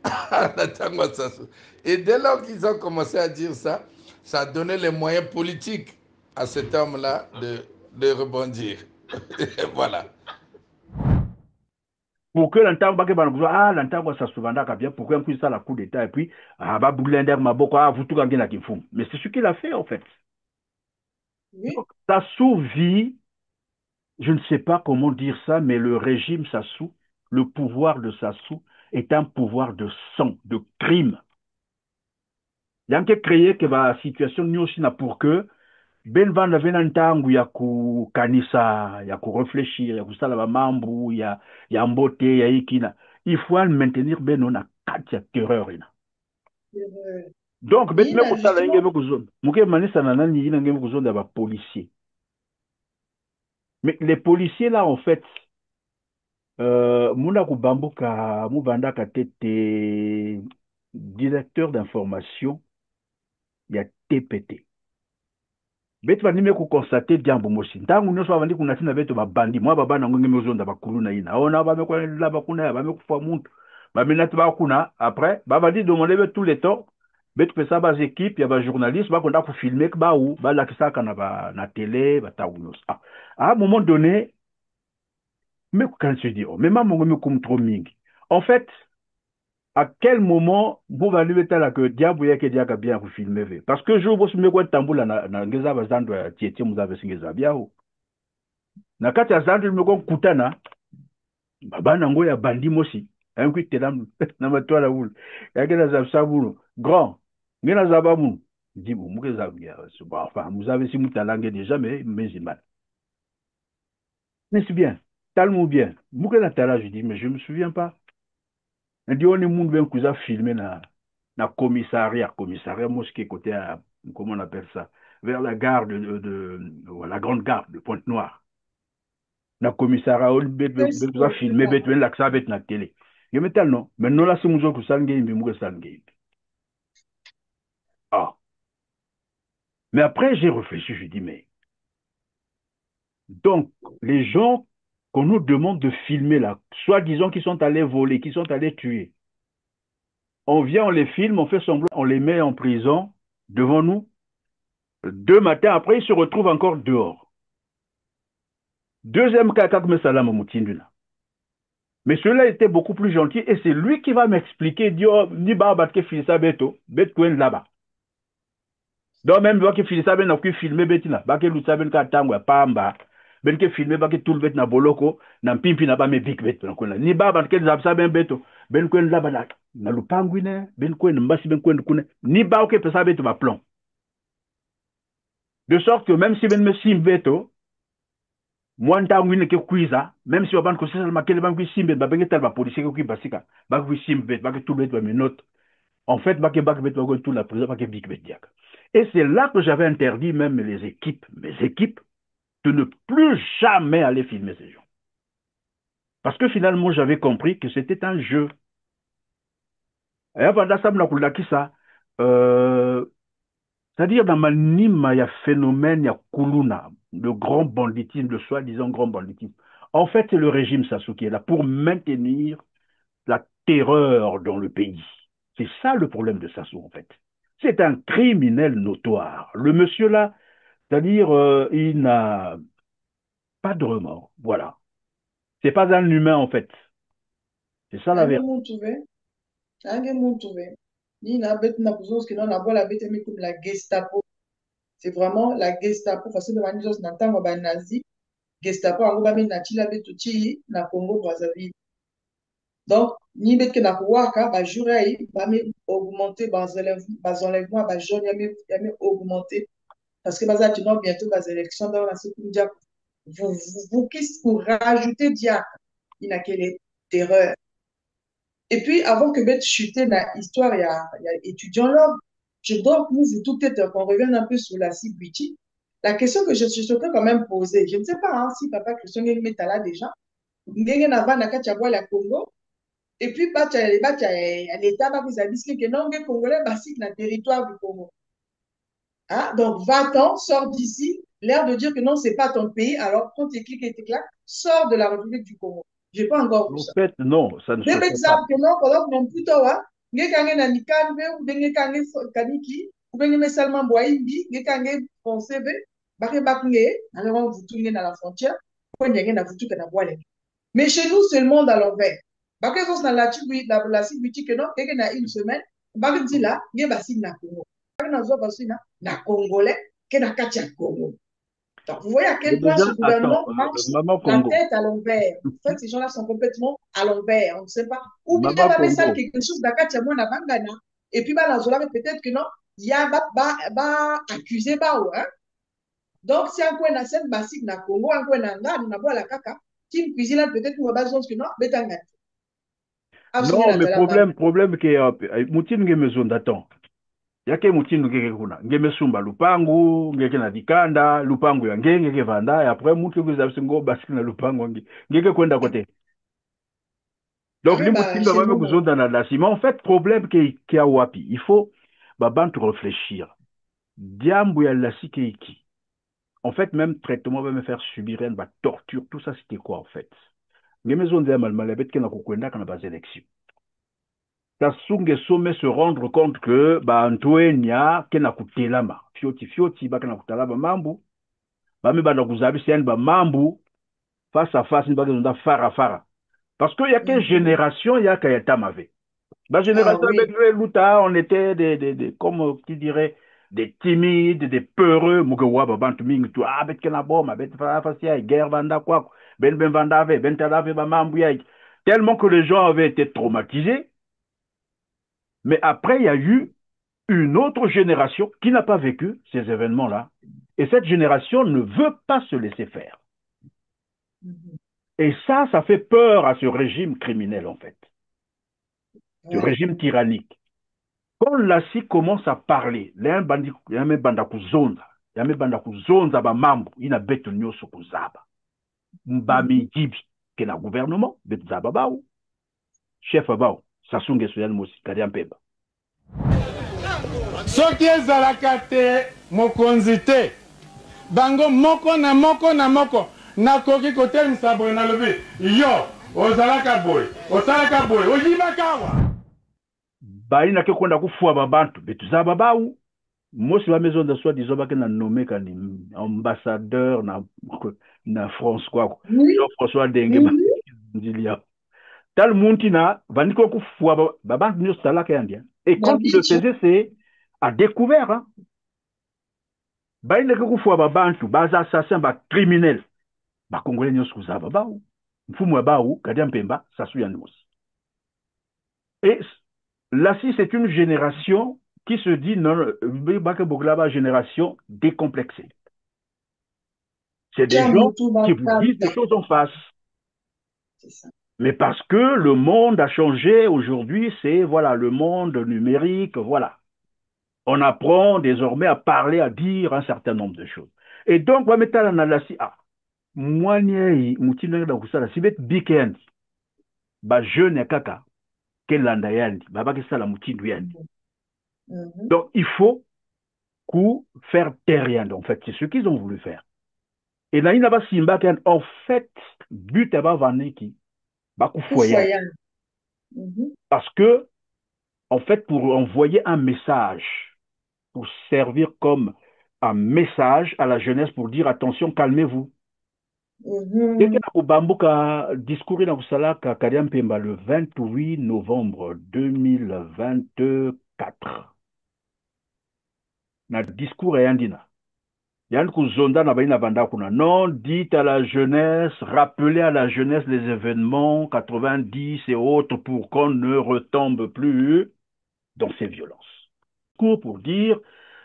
Ah, Natangwa Sassou. Et dès lors qu'ils ont commencé à dire ça, ça a donné les moyens politiques à cet homme-là de rebondir. Voilà. Pour que l'entendre, l'entendre, ça se vendra bien, pour qu'on puisse faire la coup d'État, et puis, vous tout gagner la Kifum. Mais c'est ce qu'il a fait, en fait. Oui. Sassou vit, je ne sais pas comment dire ça, mais le régime Sassou, le pouvoir de Sassou, est un pouvoir de sang, de crime. Il y a créé que la situation nous aussi pour que ben van vena ntangu ya ku kanisa ya ku réfléchir ya kusala ba mambu ya mbote ya ikina il faut maintenir ben on a quatre terreur ina donc bet me kusala inge me kuzonda muke manisa na nani ina nge me kuzonda ba policiers mais les policiers là en fait muna kubambuka muvanda katete directeur d'information ya TPT betu banime ku constater diambo mosi ntangu nyonso babandi kunatina betu babandi mwa babana ngenge mozonda bakulu na ina ona ba mekwa la bakuna ya ba mekufa muntu ba minati ba kuna après babandi demander betu tout le temps betu pesa ba équipe ya ba journaliste ba konda ku filmer ba ou ba la kisaka na ba na télé ba taounos à un moment donné mais quand se dit oh mais maman me comme trop mingi en fait à quel moment vous allez mettre là que diable yake diaka bien vous filmer parce que je vous me quoi tambula na ngeza bazando ya tietie muzabe singeza biao na kati ya zando me ko kutana bana ngo ya bandi mosi un coup telam na matwala wul yake na za sabuno grand ngena za bamu dit bon muke za bien enfin vous avez si mutalangue déjà mais mal mais c'est bien talmou bien muke na tala je dis mais je me souviens pas. Ndi on est monde ben kuza filmé na commissariat mosquée côté à, comment on appelle ça vers la gare de la grande gare de Pointe-Noire na commissariat on kuza filmé bet ben l'accent bet na télé je metal non maintenant là c'est muzo kusange imbi muke sange ah mais après j'ai réfléchi je dis mais donc les gens qu'on nous demande de filmer là soit disons qu'ils sont allés voler qu'ils sont allés tuer. On vient, on les filme, on fait semblant, on les met en prison devant nous. 2 matins après, ils se retrouvent encore dehors. Deuxième cas, mais celui-là était beaucoup plus gentil et c'est lui qui va m'expliquer, ni batke filisa beto, betkoen là-bas. Donc même batke filisa ben a filmé betina, batke lutsa ben ka tangwa pamba, ben ke filmé batke tout le bet na boloko, na pimpi na ba me big bet na kona. Ni batke zabsa ben beto, ben koen là-bas na lupanguine, ben koen mbasi ben koen kune, ni ba ke pesa beto ba plomb. De sorte que même si ben me simbeto, moi ntangwine ke kuiza, même si baban ko sel makele ban ku simbe ba ben tel ba policier ko ki basika, ba ku simbe, ba ke tout le bet ba me note. En fait, ba ke bet ba tout la prison, ba ke big bet diak. Et c'est là que j'avais interdit même mes équipes, de ne plus jamais aller filmer ces gens. Parce que finalement, j'avais compris que c'était un jeu. Et avant ça, c'est-à-dire dans ma nima, il y a phénomène, il y a kuluna, le grand banditisme, le soi-disant grand banditisme. En fait, c'est le régime Sassou qui est là pour maintenir la terreur dans le pays. C'est ça le problème de Sassou, en fait. C'est un criminel notoire. Le monsieur là, c'est-à-dire, il n'a pas de remords. Voilà. C'est pas un humain, en fait. C'est ça la vérité. La Gestapo. C'est vraiment la Gestapo. Parce que dans la temps, on nazi, Gestapo, on va mettre na Congo Brazzaville. Donc, ni bet que na waka, ba juré, ba me augmenter, ba enlèvement, ba jaune, ya me augmenter. Parce que baza tu bientôt bas élections dans la seconde. vous pour rajouter diable, il n'a quelle terreur. Et puis, avant que bête chuter dans l'histoire, il y a étudiant là, je dois vous tout peut-être qu'on revienne un peu sur la CBT. La question que je souhaiterais quand même poser, je ne sais pas hein, si papa Christian est là déjà, ndenge na vanda kati ya bwala ya Congo, et puis l'État va vous aviser que non, les Congolais basiques dans le territoire du Congo. Hein? Donc, va-t'en, sors d'ici, l'air de dire que non, c'est pas ton pays, alors prends tes clics et tes claques, sors de la République du Congo. Je n'ai pas encore vu ça. En fait, non, ça ne se fait pas. Que non, pendant que non plutôt, hein, ngekange na nikanbe, ou ngekange kaniki, ou ngekange salman boaimbi, ngekange français, bare baknge, alors vous tournez dans la frontière, pour ngekange na vutu kana boale. Mais chez nous, c'est le monde à l'envers. Parce que dans la sécurité que non, quelqu'un a une semaine, baknge dit là, nge basi na Congo. Baknge na zo basi na Congolais, que na katia Congo. Donc, vous voyez à quel point ce gouvernement marche la tête à l'envers. En fait, ces gens-là sont complètement à l'envers. On ne sait pas. Ou bien il va faire quelque chose d'Akatia Mona Bangana. Et puis, peut-être que non, il y a accusé Bao. Hein? Donc, si un coin na scène basique na Congo, un coin na Nga, na bois la caca, qui me cuisine peut-être qu'on va besoin que non, Betanga. Non, mais problème que Moutine nge maison d'attente. Yake mutinu keke kuna ngeme sumba lupangu ngeke na dikanda lupangu ya ngeke vanda et après mutu kuzabisingo basi na lupangu ngeke kwenda côté. Donc les mutinu va même kuzonda na la ciment. En fait problème qui a wapi il faut babantu réfléchir diambu ya la sikeiki. En fait même traitement va me faire subir une torture tout ça c'était quoi en fait ngeme zonda mal malabet kena kukwenda kana bas élection. Tasunge some se rendre compte que Antoenia kena kutelama fioti ba kena kutalaba mambu ba me banda kuzabisa ba mambu face à face ba kena fara parce que il y a que génération il y a kayata mave ba génération avec luta on était des comme qui dirait des timides des peureux mugewa ba bantu mingi tu bet kena boma bet face ya guerre vanda quoi ben vanda ave ben talave ba mambu ya tellement que les gens avaient été traumatisés. Mais après, il y a eu une autre génération qui n'a pas vécu ces événements-là. Et cette génération ne veut pas se laisser faire. Et ça fait peur à ce régime criminel, en fait. Ce régime tyrannique. Quand Lassi commence à parler, il y a un banda kuzonza, ba mambo, il y a beto nyoso kuzaba. Mbami jibi, qui est le gouvernement, beto zaba bao, chef bao. Sasunge Soyan Mosi Kadiampeba. Soki ezalaka te mokonzi te bango moko na moko nakoki kotelemisa boye nalobi yo ozalaka boye osalaka boye oyibaka awa baina ke kwenda kufua babantu betuza babau mosi ba maison de soi disons ba ke na nommé kani ambassadeur na France quoi Jean-François Dengue ndilia tal muntina vaniko kufua babantu nyo salaka yandia. Et quand il le faisait, c'est à découvert. Hein. Bah, il n'est que kufua babantu, bas assassins, bas criminels. Bah, Congolais nyo skuza babau. Mfumu babau, Kadiampemba, ça souyan aussi. Et là, si c'est une génération qui se dit non, génération décomplexée. C'est des gens qui vous disent des choses en face. C'est ça. Mais parce que le monde a changé aujourd'hui, c'est voilà le monde numérique, voilà. On apprend désormais à parler, à dire un certain nombre de choses. Et donc, on va mettre la nalasi moi ni mutino da kusala sibet bikendi. Ba jeune kaka kelanda yandi, baba kisala mutindo yandi. Donc il faut faire taire en fait, c'est ce qu'ils ont voulu faire. Et là il n'a pas simba en fait but à vaniki. Parce que, en fait, pour envoyer un message, pour servir comme un message à la jeunesse pour dire attention, calmez-vous. Discours le 28 novembre 2024. Le discours est indina. Non, dites à la jeunesse, rappelez à la jeunesse les événements 90 et autres pour qu'on ne retombe plus dans ces violences. Pour dire,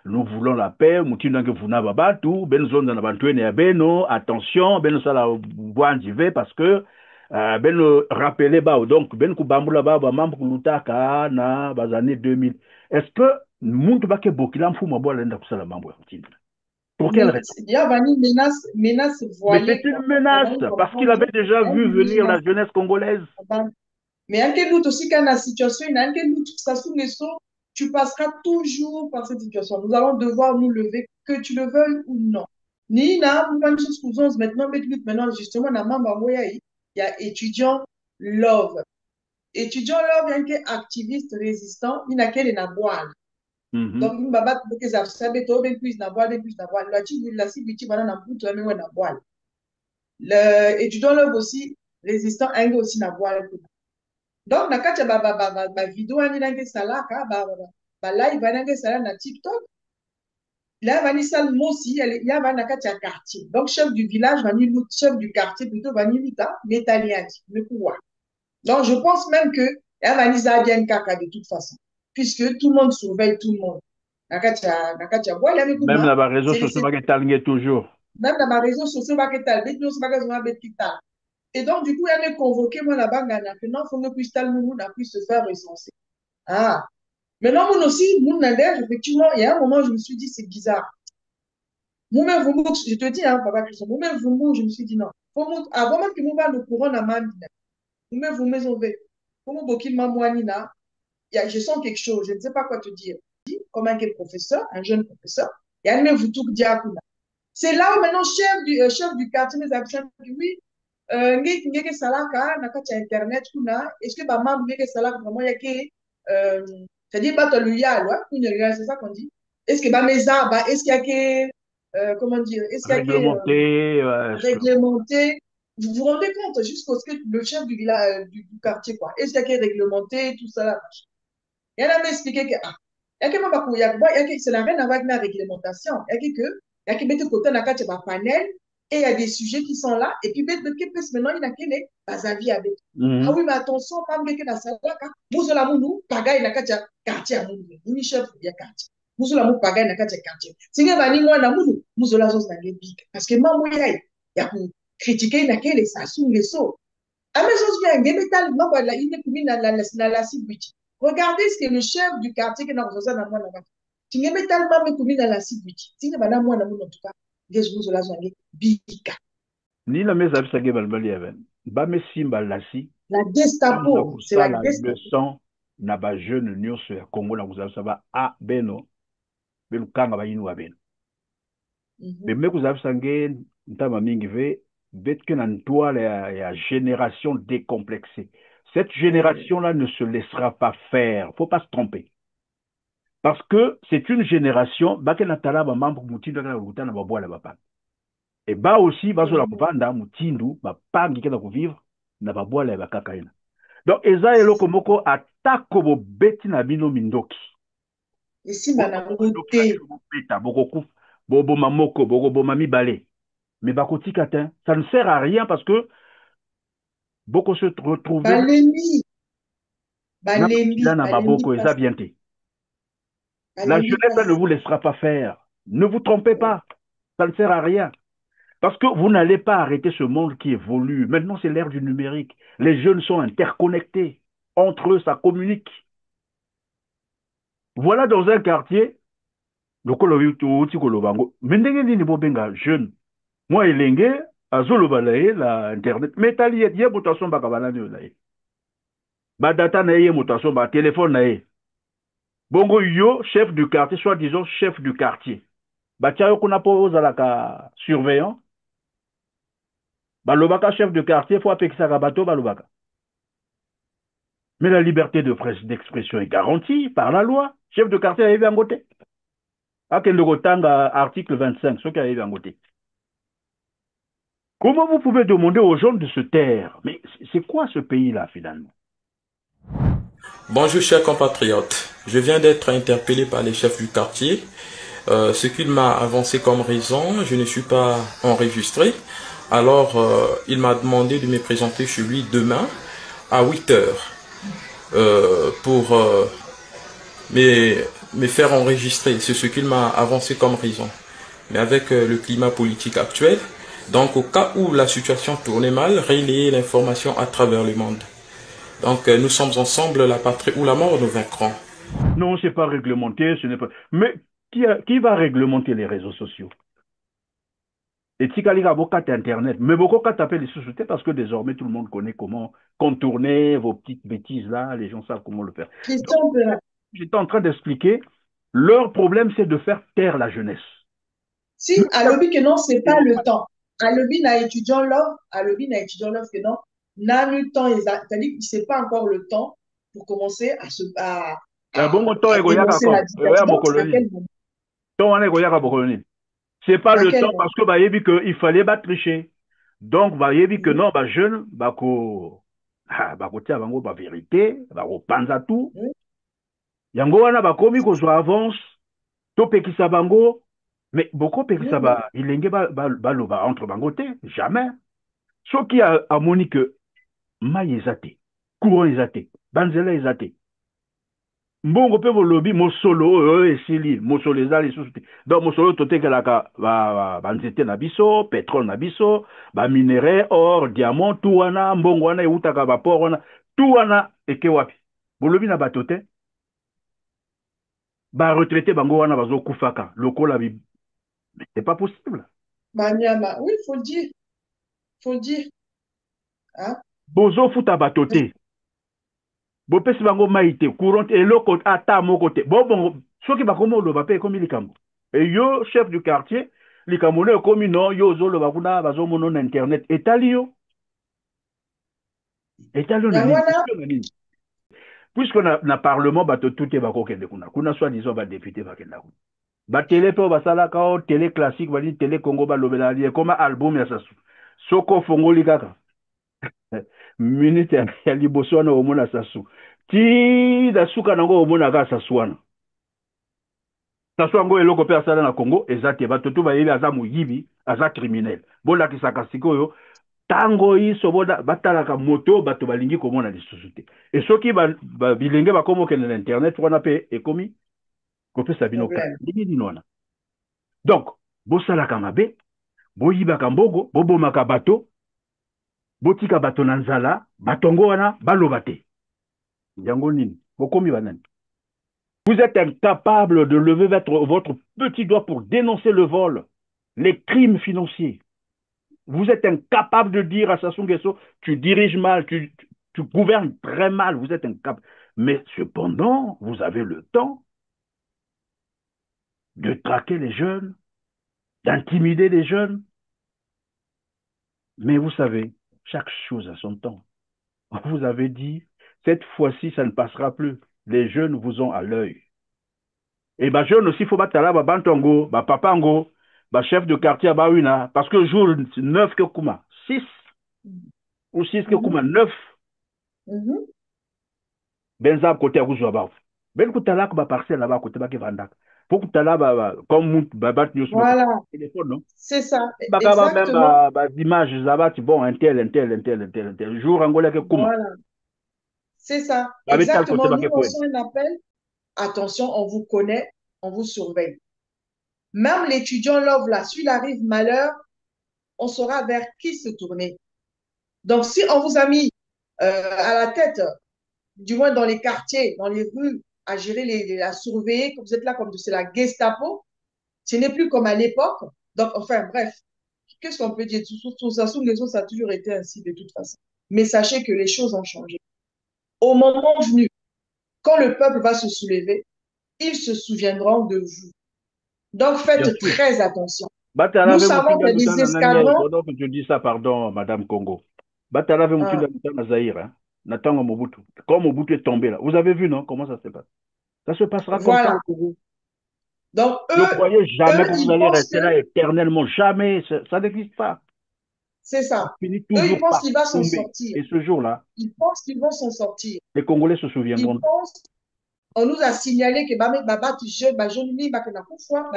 nous voulons la paix, mutinange vuna babatu, ben zone na bantwene ya beno, attention, ben sala bwanjive parce que ben rappeler ba donc ben kubambula ba mambo kulutaka na bazane 2000. Est-ce que muntu bake bokila mfuma bwa lenda kusala mambo ya mutinda? Pour quelle raison? Il y a une menace voilée. Mais c'est une menace parce qu'il avait déjà vu venir la jeunesse congolaise. Mais il y a un doute aussi quand la situation, il y a un doute ça sous les sauts, tu passeras toujours par cette situation. Nous allons devoir nous lever, que tu le veuilles ou non. Nina, maintenant justement, il y a étudiant love. Étudiant love, il y a un activiste résistant, il y a un boile. Donc, il y a des absabétos, des plus d'avoir, des plus d'avoir. L'étudiant love aussi, résistant, il y a aussi un boile. Donc, na kati ba vidéo ani nange salaka ba live nange sala na TikTok. Là vani sal mosi il y a na kati ya quartier. Donc chef du village vani lut chef du quartier plutôt vani luta metaliati le pouvoir. Donc je pense même que ya vani za bien kaka de toute façon puisque tout le monde surveille tout le monde. Na kati ya boy la mikuma. Même la réseau social ba ketalnge toujours. Même la réseau social ba ketal bet no ba ka bet kital. Et donc, du coup, il y a convoqué moi là-bas, maintenant, il faut que nous puisse se faire recenser. Ah. Maintenant, moi aussi, effectivement, il y a un moment, je me suis dit, c'est bizarre. Moi-même, je te dis, hein, papa Christian, moi-même, je me suis dit, non. Avant même que nous va le courant à ma vie, moi-même, vous me sauvez. Pour moi, je sens quelque chose, je ne sais pas quoi te dire. Comme un professeur, un jeune professeur, il y a un vous tout diakuna. C'est là où maintenant, chef du quartier, mes habitants, oui, ngeke salaka na kati ya internet kuna est-ce que ba mambo ngeke salaka vraiment yake c'est-à-dire bato luyalo c'est ça qu'on dit est-ce que ba meza ba est-ce qu'il y a que comment dire est-ce qu'il y a réglementé vous vous rendez compte jusqu'au ce que le chef du village du quartier quoi est-ce qu'il y a que réglementé tout ça là il y en a m'expliqué que il y a que mamba ku ya que c'est la rien à voir avec la réglementation il y a que mettre côté na kati ba panel. Et il y a des sujets qui sont là, et puis maintenant, il y a quel est Bazavi avec. Ah oui, mais attention, pas me que la salaka, vous la mounou, pagaille na katia quartier à mounou, ni chef ya quartier. Vous la mou pagaille na katia quartier. C'est que bani moi na mounou, vous la zone na big. Parce que maman il y a pour critiquer na quel est ça sous les sauts. Ah mais je viens, métal, non voilà, il est commis dans la cibuiti. Regardez ce que le chef du quartier qui n'a pas besoin d'avoir là-bas. Tu n'es métal pas commis dans la cibuiti. Tu n'es pas dans moi na mounou en tout cas. Ni la mesa bisage balbali aven ba mesimba lasi la Gestapo c'est la Gestapo le sang na ba jeune nyonso ya Congo na kuzabisa ba a beno belukanga ba yinu abeno me kuzabisa nge ntama mingi ve betke na ntoile ya génération décomplexée. Cette génération là ne se laissera pas faire, faut pas se tromper. Parce que c'est une génération, et bah aussi, bah sur la popanda, mutindu, bah pas qui va vivre, n'a pas boire les bakakaina. Donc, eza eloko moko attaque bo beti na bino mindoki. Et si bana ngote, bobo mamoko, bobo mami balé. Mais bakoti katin, ça ne sert à rien parce que beaucoup se retrouvent. Balembi. Là, n'a pas beaucoup, eza bien té. La jeunesse ne vous laissera pas faire. Ne vous trompez pas. Ça ne sert à rien. Parce que vous n'allez pas arrêter ce monde qui évolue. Maintenant, c'est l'ère du numérique. Les jeunes sont interconnectés. Entre eux, ça communique. Voilà dans un quartier, le jeune. Moi, Elenge, Azolobalaye, la Internet. Mais t'as lié, y'a mutation bakabalane laye. Ba data naye, mutation, ba téléphone naye. Bongo yo, chef du quartier, soit disons chef du quartier. Batiayo kuna po ozalaka surveillant. Balobaka chef de quartier, faut appeler ça rabato balobaka. Mais la liberté d'expression est garantie par la loi. Chef de quartier arrive en côté. Article 25, ce qui arrive en côté. Comment vous pouvez demander aux gens de se taire? Mais c'est quoi ce pays-là finalement? Bonjour chers compatriotes, je viens d'être interpellé par les chefs du quartier. Ce qu'il m'a avancé comme raison, je ne suis pas enregistré. Alors il m'a demandé de me présenter chez lui demain à 8 h pour me faire enregistrer. C'est ce qu'il m'a avancé comme raison. Mais avec le climat politique actuel, donc au cas où la situation tournait mal, relayer l'information à travers le monde. Donc nous sommes ensemble, la patrie ou la mort, nous vaincrons. Non, c'est pas réglementé, ce n'est pas... Mais qui va réglementer les réseaux sociaux? Et Tikaliga Bokat Internet, mais beaucoup taper les sociétés parce que désormais tout le monde connaît comment contourner vos petites bêtises là, les gens savent comment le faire. J'étais en train d'expliquer, leur problème c'est de faire taire la jeunesse. Si, à lobby que non, c'est pas le temps. À lobby na étudiant love, que non, n'a le temps, c'est-à-dire que c'est pas encore le temps pour commencer à se dénoncer la dictature. C'est pas le temps parce que bah il qu'il fallait pas tricher. Donc bah il que non bah jeune bah ko tia bango ba vérité ba ko panza tout. Yango wana ba komi ko zo avance to pekisa bango mais beaucoup pekisa ba ilenge ba loba entre bango te jamais. Ce qui a moni que mai ezate courant ezate banzela ezate mbongo pe bolobi mosolo oyo esili mosolo ezali lisusu te donc mosolo totekelaka banzete na biso pétrole na biso baminerai or diamant tout wana mbongo wana eutaka baport wana tout wana eke wapi bolobi na bato te baretraité bango wana bazokufaka lokola mais c'est pas possible. Banyama, oui, faut le dire. Faut le dire. Hein? Bozo futa bato te. Bopesi bango maïté, courant et l'autre ata mon côté. Bon, ceux qui va comme le va payer comme likambo. Et yo, chef du quartier, likambo ne comme non, yo zo le va kuna bazo mon internet. Etalio. Etalio ne. Puisqu'on a parlement, bah tout est bako kende kuna. Kuna soit disons bah député va kende kuna. Bah télé po bah sala kao télé classique va dire télé Congo bah lobela lié comme album ya sasu. Soko fongo likaka. Minute ya liboso wana omona sasu ti da suka nango omona ka sasu wana sasu yango eloko pe asala na Congo ezate bato tu bayeli aza moyibi aza criminel bolakisaka sikoyo tango iso batalaka moto bato balingi komona lisusu te e soki bilenge bakomokende na internet wana pe ekomi kopesa bino kaka ndenge nini wana donc bosalaka mabe boyibaka mbogo bobomaka bato botika bato na nzala batongo wana baloba te yango nini bokomi banani. Vous êtes incapable de lever votre petit doigt pour dénoncer le vol, les crimes financiers. Vous êtes incapable de dire à Sassou Nguesso tu diriges mal, tu gouvernes très mal, vous êtes incapable. Mais cependant, vous avez le temps de traquer les jeunes, d'intimider les jeunes. Mais vous savez, chaque chose a son temps. Vous avez dit, cette fois-ci, ça ne passera plus. Les jeunes vous ont à l'œil. Et les jeunes aussi, il faut battre là, bantongo, papango, chef de quartier à Baouna, parce que jour 9 que kuma, 6 ou 6 que kuma, 9. Benzab côté à Gouzouaba. Ben koutala ko ba parcelle là-bas côté ba Kevandak. Pour koutala comme babat news téléphone non. C'est ça. Exactement. Même images là-bas bon un tel jour angolais que kuma. Voilà. C'est ça. Exactement. Nous lançons un appel. Attention, on vous connaît, on vous surveille. Même l'étudiant love là, s'il arrive malheur, on saura vers qui se tourner. Donc si on vous a mis à la tête, du moins dans les quartiers, dans les rues, à gérer à surveiller, que vous êtes là comme c'est la Gestapo, ce n'est plus comme à l'époque. Donc, enfin, bref, qu'est-ce qu'on peut dire? Tout ça, ça a toujours été ainsi de toute façon. Mais sachez que les choses ont changé. Au moment venu, quand le peuple va se soulever, ils se souviendront de vous. Donc, faites très attention. Nous savons qu'il y a des escadrons. Pendant que tu dis ça, pardon, Madame Congo. Batala avait monté dans Zaïre, hein. Nathan Mobutu. Quand Mobutu est tombé là, vous avez vu, non? Comment ça se passe? Ça se passera comme ça au Congo. Donc, ne croyez jamais que vous allez rester là éternellement. Jamais. Ça n'existe pas. C'est ça. Eux, ils pensent qu'ils vont s'en sortir. Et ce jour-là, ils pensent qu'ils vont s'en sortir. Les Congolais se souviendront. On nous a signalé que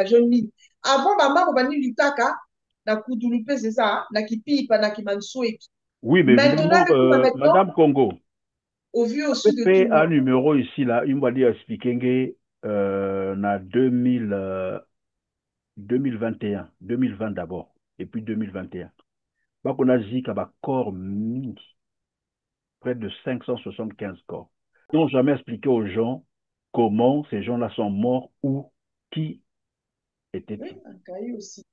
jeune fille. Avant, maman, on va dire Lutaka, na Kudulupe, c'est ça, na Kipipa, na Kimansoué. Oui, mais maintenant, Madame Congo, au vu aussi de fait un numéro ici, là, il va dire expliquer na 2021, 2020 d'abord, et puis 2021. Donc on a zika corps mingi, près de 575 corps. Ils n'ont jamais expliqué aux gens comment ces gens-là sont morts ou qui était. Oui, un cahier aussi.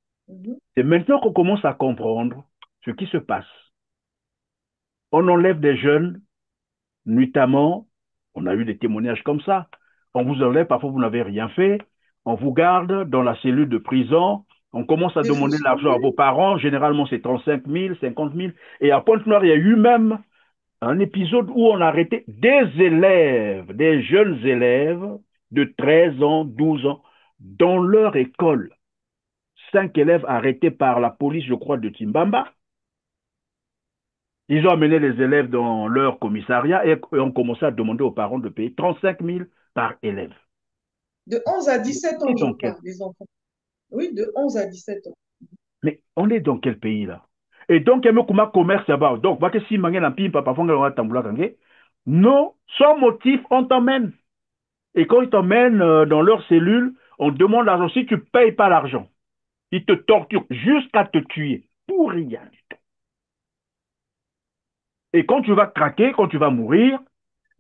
C'est maintenant qu'on commence à comprendre ce qui se passe. On enlève des jeunes, nuitamment, on a eu des témoignages comme ça. On vous enlève, parfois vous n'avez rien fait. On vous garde dans la cellule de prison. On commence à demander l'argent à vos parents. Généralement, c'est 35 000, 50 000. Et à Pointe-Noire, il y a eu même un épisode où on a arrêté des élèves, des jeunes élèves de 13 ans, 12 ans, dans leur école. 5 élèves arrêtés par la police, je crois, de Timbamba. Ils ont amené les élèves dans leur commissariat et ont commencé à demander aux parents de payer 35 000 par élève. De 11 à 17 ans, je crois, les enfants. Oui, de 11 à 17 ans. Mais on est dans quel pays là? Et donc, il y a un commerce là-bas. Donc, si non, sans motif, on t'emmène. Et quand ils t'emmènent dans leur cellule, on demande l'argent. Si tu ne payes pas l'argent, ils te torturent jusqu'à te tuer. Pour rien du tout. Et quand tu vas craquer, quand tu vas mourir,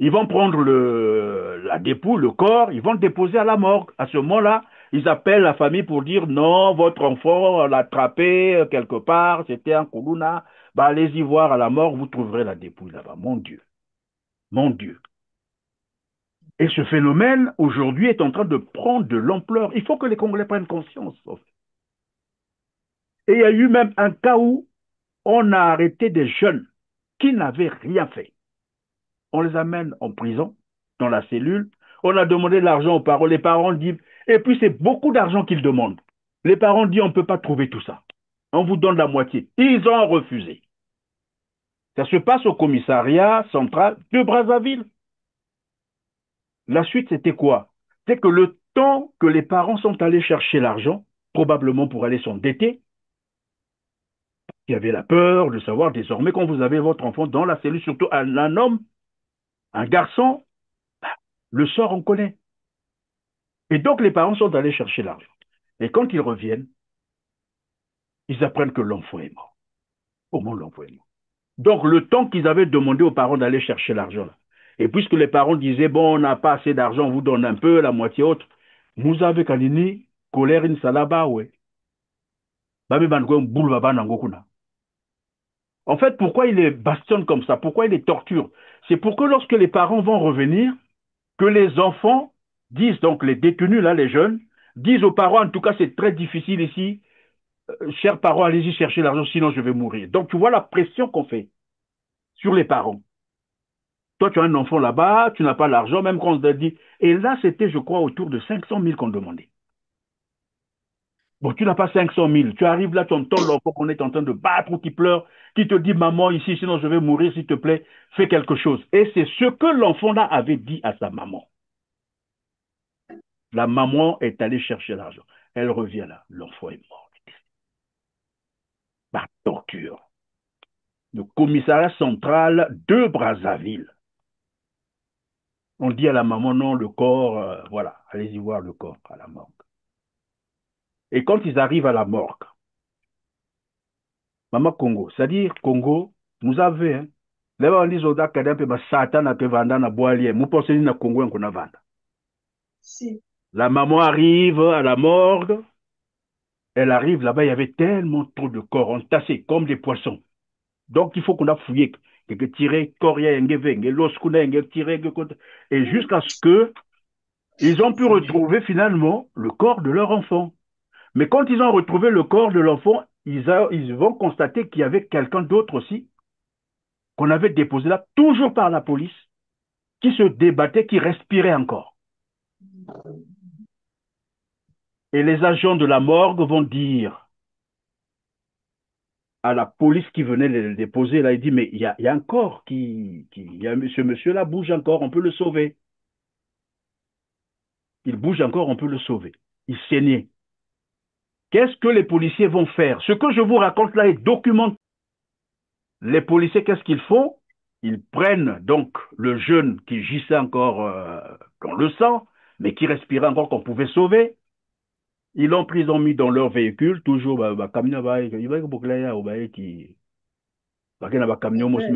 ils vont prendre la dépouille, le corps, ils vont le déposer à la morgue. À ce moment-là, ils appellent la famille pour dire non, votre enfant l'a attrapé quelque part, c'était un Koulouna. Bah, allez-y voir à la morgue, vous trouverez la dépouille là-bas. Mon Dieu. Mon Dieu. Et ce phénomène, aujourd'hui, est en train de prendre de l'ampleur. Il faut que les Congolais prennent conscience. Et il y a eu même un cas où on a arrêté des jeunes qui n'avaient rien fait. On les amène en prison, dans la cellule. On a demandé de l'argent aux parents. Les parents disent, et puis c'est beaucoup d'argent qu'ils demandent. Les parents disent, on ne peut pas trouver tout ça. On vous donne la moitié. Ils ont refusé. Ça se passe au commissariat central de Brazzaville. La suite, c'était quoi? C'est que le temps que les parents sont allés chercher l'argent, probablement pour aller s'endetter, il y avait la peur de savoir désormais quand vous avez votre enfant dans la cellule, surtout un homme, un garçon, le sort on connaît. Et donc les parents sont allés chercher l'argent. Et quand ils reviennent, ils apprennent que l'enfant est mort. Comment l'enfant est mort? Donc le temps qu'ils avaient demandé aux parents d'aller chercher l'argent, là, et puisque les parents disaient, bon, on n'a pas assez d'argent, on vous donne un peu, la moitié autre, vous avez kalini, colère in salaba, ouais. En fait, pourquoi il les bastonne comme ça? Pourquoi il les torture? C'est pour que lorsque les parents vont revenir, que les enfants disent, donc les détenus, là, les jeunes, disent aux parents, en tout cas, c'est très difficile ici, chers parents, allez-y chercher l'argent, sinon je vais mourir. Donc, tu vois la pression qu'on fait sur les parents. Toi, tu as un enfant là-bas, tu n'as pas l'argent, même quand on te dit. Et là, c'était, je crois, autour de 500 000 qu'on demandait. Bon, tu n'as pas 500 000. Tu arrives là, tu entends l'enfant qu'on est en train de battre ou qui pleure, qui te dit, maman, ici, sinon je vais mourir, s'il te plaît, fais quelque chose. Et c'est ce que l'enfant là avait dit à sa maman. La maman est allée chercher l'argent. Elle revient là. L'enfant est mort. Par torture. Le commissariat central de Brazzaville. On dit à la maman, non, le corps, voilà, allez-y voir le corps à la morgue. Et quand ils arrivent à la morgue, Maman Congo, c'est-à-dire Congo, nous avons, hein, là on dit Oda Kadampe, Satan a vanda na boalier, nous pensons na Congo qu'on a vanda. Si. La maman arrive à la morgue, elle arrive là-bas, il y avait tellement trop de corps entassés, comme des poissons. Donc il faut qu'on a fouillé, que tiré, coria, et jusqu'à ce que ils ont pu retrouver finalement le corps de leur enfant. Mais quand ils ont retrouvé le corps de l'enfant, ils vont constater qu'il y avait quelqu'un d'autre aussi, qu'on avait déposé là, toujours par la police, qui se débattait, qui respirait encore. Et les agents de la morgue vont dire à la police qui venait le déposer, là, il dit, mais il y a un corps ce monsieur-là bouge encore, on peut le sauver. Il bouge encore, on peut le sauver. Il saignait. Qu'est-ce que les policiers vont faire? Ce que je vous raconte là est documenté. Les policiers, qu'est-ce qu'ils font? Ils prennent donc le jeune qui gissait encore dans le sang, mais qui respiraient encore, qu'on pouvait sauver. Ils l'ont pris, ils ont mis dans leur véhicule, toujours, camion, il va qui, camion, moi, je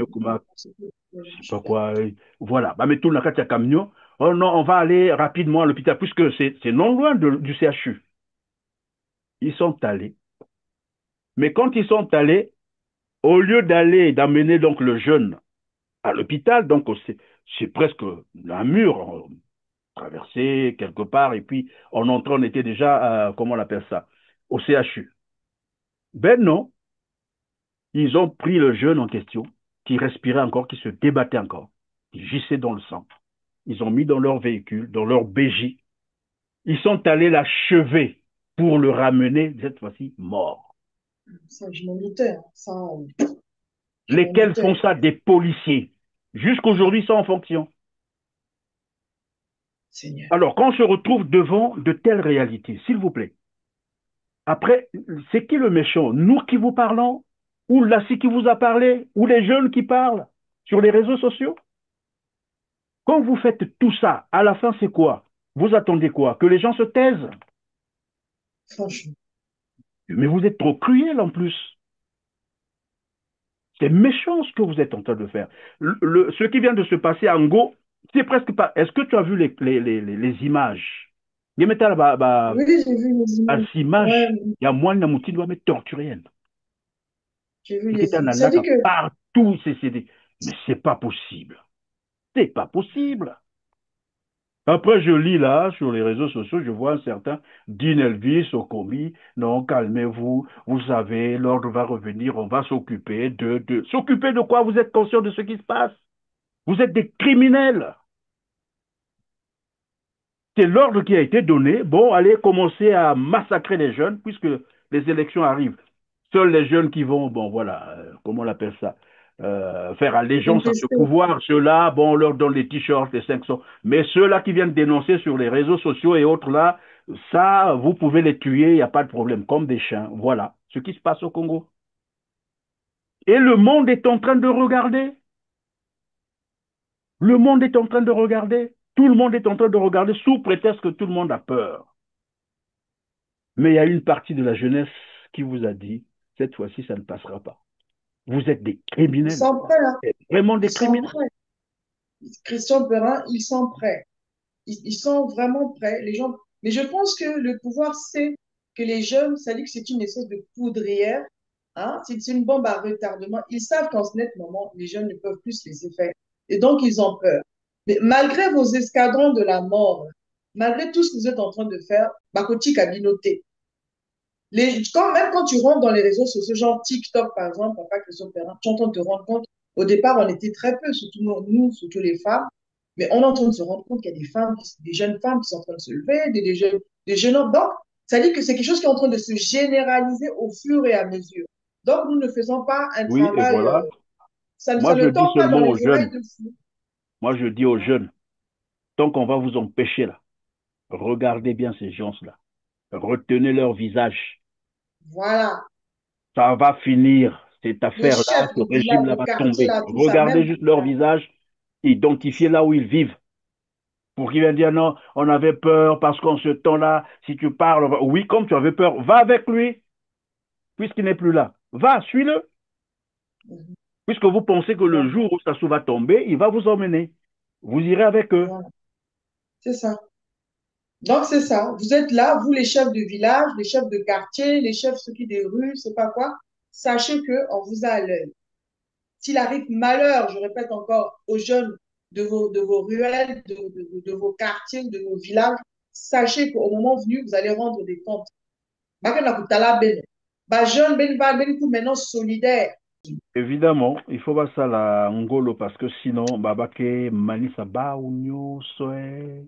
sais pas quoi, voilà. Mais tout le monde a camion. Oh non, on va aller rapidement à l'hôpital, puisque c'est non loin du CHU. Ils sont allés. Mais quand ils sont allés, au lieu d'amener donc le jeune à l'hôpital, donc c'est presque un mur traversé quelque part, et puis en entrant, on était déjà, comment on appelle ça, au CHU. Ben non, ils ont pris le jeune en question, qui respirait encore, qui se débattait encore, qui gissait dans le sang. Ils ont mis dans leur véhicule, dans leur BJ. Ils sont allés l'achever pour le ramener, cette fois-ci, mort. Ça, je m'en doutais. Ça, lesquels font ça? Des policiers. Jusqu'aujourd'hui, ils sont en fonction. Seigneur. Alors, quand on se retrouve devant de telles réalités, s'il vous plaît, après, c'est qui le méchant? Nous qui vous parlons? Ou Lassie qui vous a parlé? Ou les jeunes qui parlent sur les réseaux sociaux? Quand vous faites tout ça, à la fin, c'est quoi? Vous attendez quoi? Que les gens se taisent? Franchement. Mais vous êtes trop cruel en plus. C'est méchant ce que vous êtes en train de faire. Ce qui vient de se passer à Ngo, c'est presque pas. Est-ce que tu as vu les images? Oui, j'ai vu les images. Il y a moins de mouti doit me torturer. J'ai vu les images. Ça dit que... Partout, mais c'est pas possible. C'est pas possible. Après, je lis là, sur les réseaux sociaux, je vois un certain Dean Elvis au commis. Non, calmez-vous. Vous savez, l'ordre va revenir, on va s'occuper de... S'occuper de quoi? Vous êtes conscient de ce qui se passe? Vous êtes des criminels. C'est l'ordre qui a été donné. Bon, allez commencer à massacrer les jeunes, puisque les élections arrivent. Seuls les jeunes qui vont, bon, voilà, comment on appelle ça? Faire allégeance à ce pouvoir, ceux-là, bon, on leur donne les t-shirts, les 500. Mais ceux-là qui viennent dénoncer sur les réseaux sociaux et autres là, ça, vous pouvez les tuer, il n'y a pas de problème, comme des chiens. Voilà ce qui se passe au Congo. Et le monde est en train de regarder. Le monde est en train de regarder. Tout le monde est en train de regarder sous prétexte que tout le monde a peur. Mais il y a une partie de la jeunesse qui vous a dit, cette fois-ci, ça ne passera pas. Vous êtes des criminels. Ils sont prêts, hein. Vraiment des criminels. Christian Perrin, ils sont prêts. Ils sont vraiment prêts. Les gens... Mais je pense que le pouvoir sait que les jeunes, ça dit que c'est une espèce de poudrière. Hein? C'est une bombe à retardement. Ils savent qu'en ce net moment, les jeunes ne peuvent plus se laisser faire. Et donc, ils ont peur. Mais malgré vos escadrons de la mort, malgré tout ce que vous êtes en train de faire, Bakoti Kabinoté, même quand tu rentres dans les réseaux sociaux, genre TikTok, par exemple, Papa Christian Perrin, tu es en train de te rendre compte, au départ, on était très peu, surtout nous, surtout les femmes, mais on est en train de se rendre compte qu'il y a des femmes, des jeunes femmes qui sont en train de se lever, des jeunes hommes. Donc, ça dit que c'est quelque chose qui est en train de se généraliser au fur et à mesure. Donc, nous ne faisons pas un travail... Voilà. Ça ne tombe pas dans les oreilles de fou. Moi, je dis aux jeunes, tant qu'on va vous empêcher là, regardez bien ces gens-là. Retenez leur visage. Voilà. Ça va finir. Cette affaire-là, ce régime-là va tomber. Regardez juste leur visage, identifiez là où ils vivent. Pour qu'ils viennent dire non, on avait peur parce qu'en ce temps-là, si tu parles, oui, comme tu avais peur, va avec lui, puisqu'il n'est plus là. Va, suis-le. Puisque vous pensez que le jour où Sassou va tomber, il va vous emmener. Vous irez avec eux. Voilà. C'est ça. Donc, c'est ça. Vous êtes là, vous, les chefs de village, les chefs de quartier, les chefs, ceux qui des rues, c'est pas quoi. Sachez qu'on vous a à l'œil. S'il arrive malheur, je répète encore, aux jeunes de vos ruelles, de vos quartiers, de vos villages, sachez qu'au moment venu, vous allez rendre des comptes. Jeune, maintenant solidaire. Évidemment, il faut voir ça la Ngolo parce que sinon, babake manisa ba unyo soe.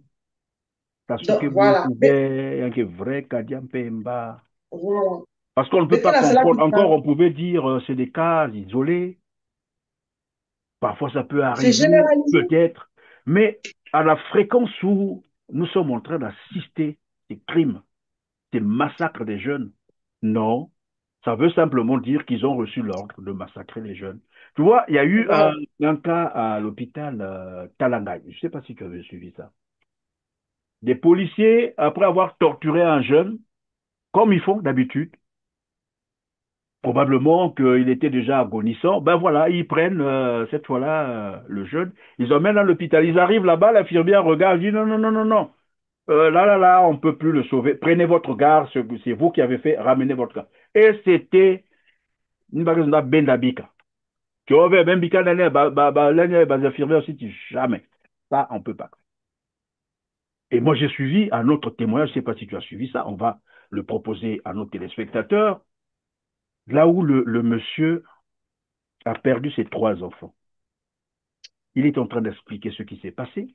Voilà. Vrai Kadiampemba. Voilà. Parce qu'on ne peut pas comprendre. Encore, on pouvait dire c'est des cas isolés. Parfois, ça peut arriver, peut-être. Mais à la fréquence où nous sommes en train d'assister ces crimes, ces massacres des jeunes, non. Ça veut simplement dire qu'ils ont reçu l'ordre de massacrer les jeunes. Tu vois, il y a eu un cas à l'hôpital Talangaï. Je ne sais pas si tu avais suivi ça. Des policiers, après avoir torturé un jeune, comme ils font d'habitude, probablement qu'il était déjà agonissant, ben voilà, ils prennent cette fois-là le jeune, ils emmènent à l'hôpital, ils arrivent là-bas, l'infirmière regarde, dit non, non, non, non, non, là, on ne peut plus le sauver, prenez votre garde, c'est vous qui avez fait, ramenez votre garde. Et c'était une bagarre de Bendabika. Tu vois, même Bika, les infirmières aussi disent jamais. Ça, on ne peut pas. Et moi, j'ai suivi un autre témoignage, je ne sais pas si tu as suivi ça, on va le proposer à nos téléspectateurs, là où le monsieur a perdu ses 3 enfants. Il est en train d'expliquer ce qui s'est passé.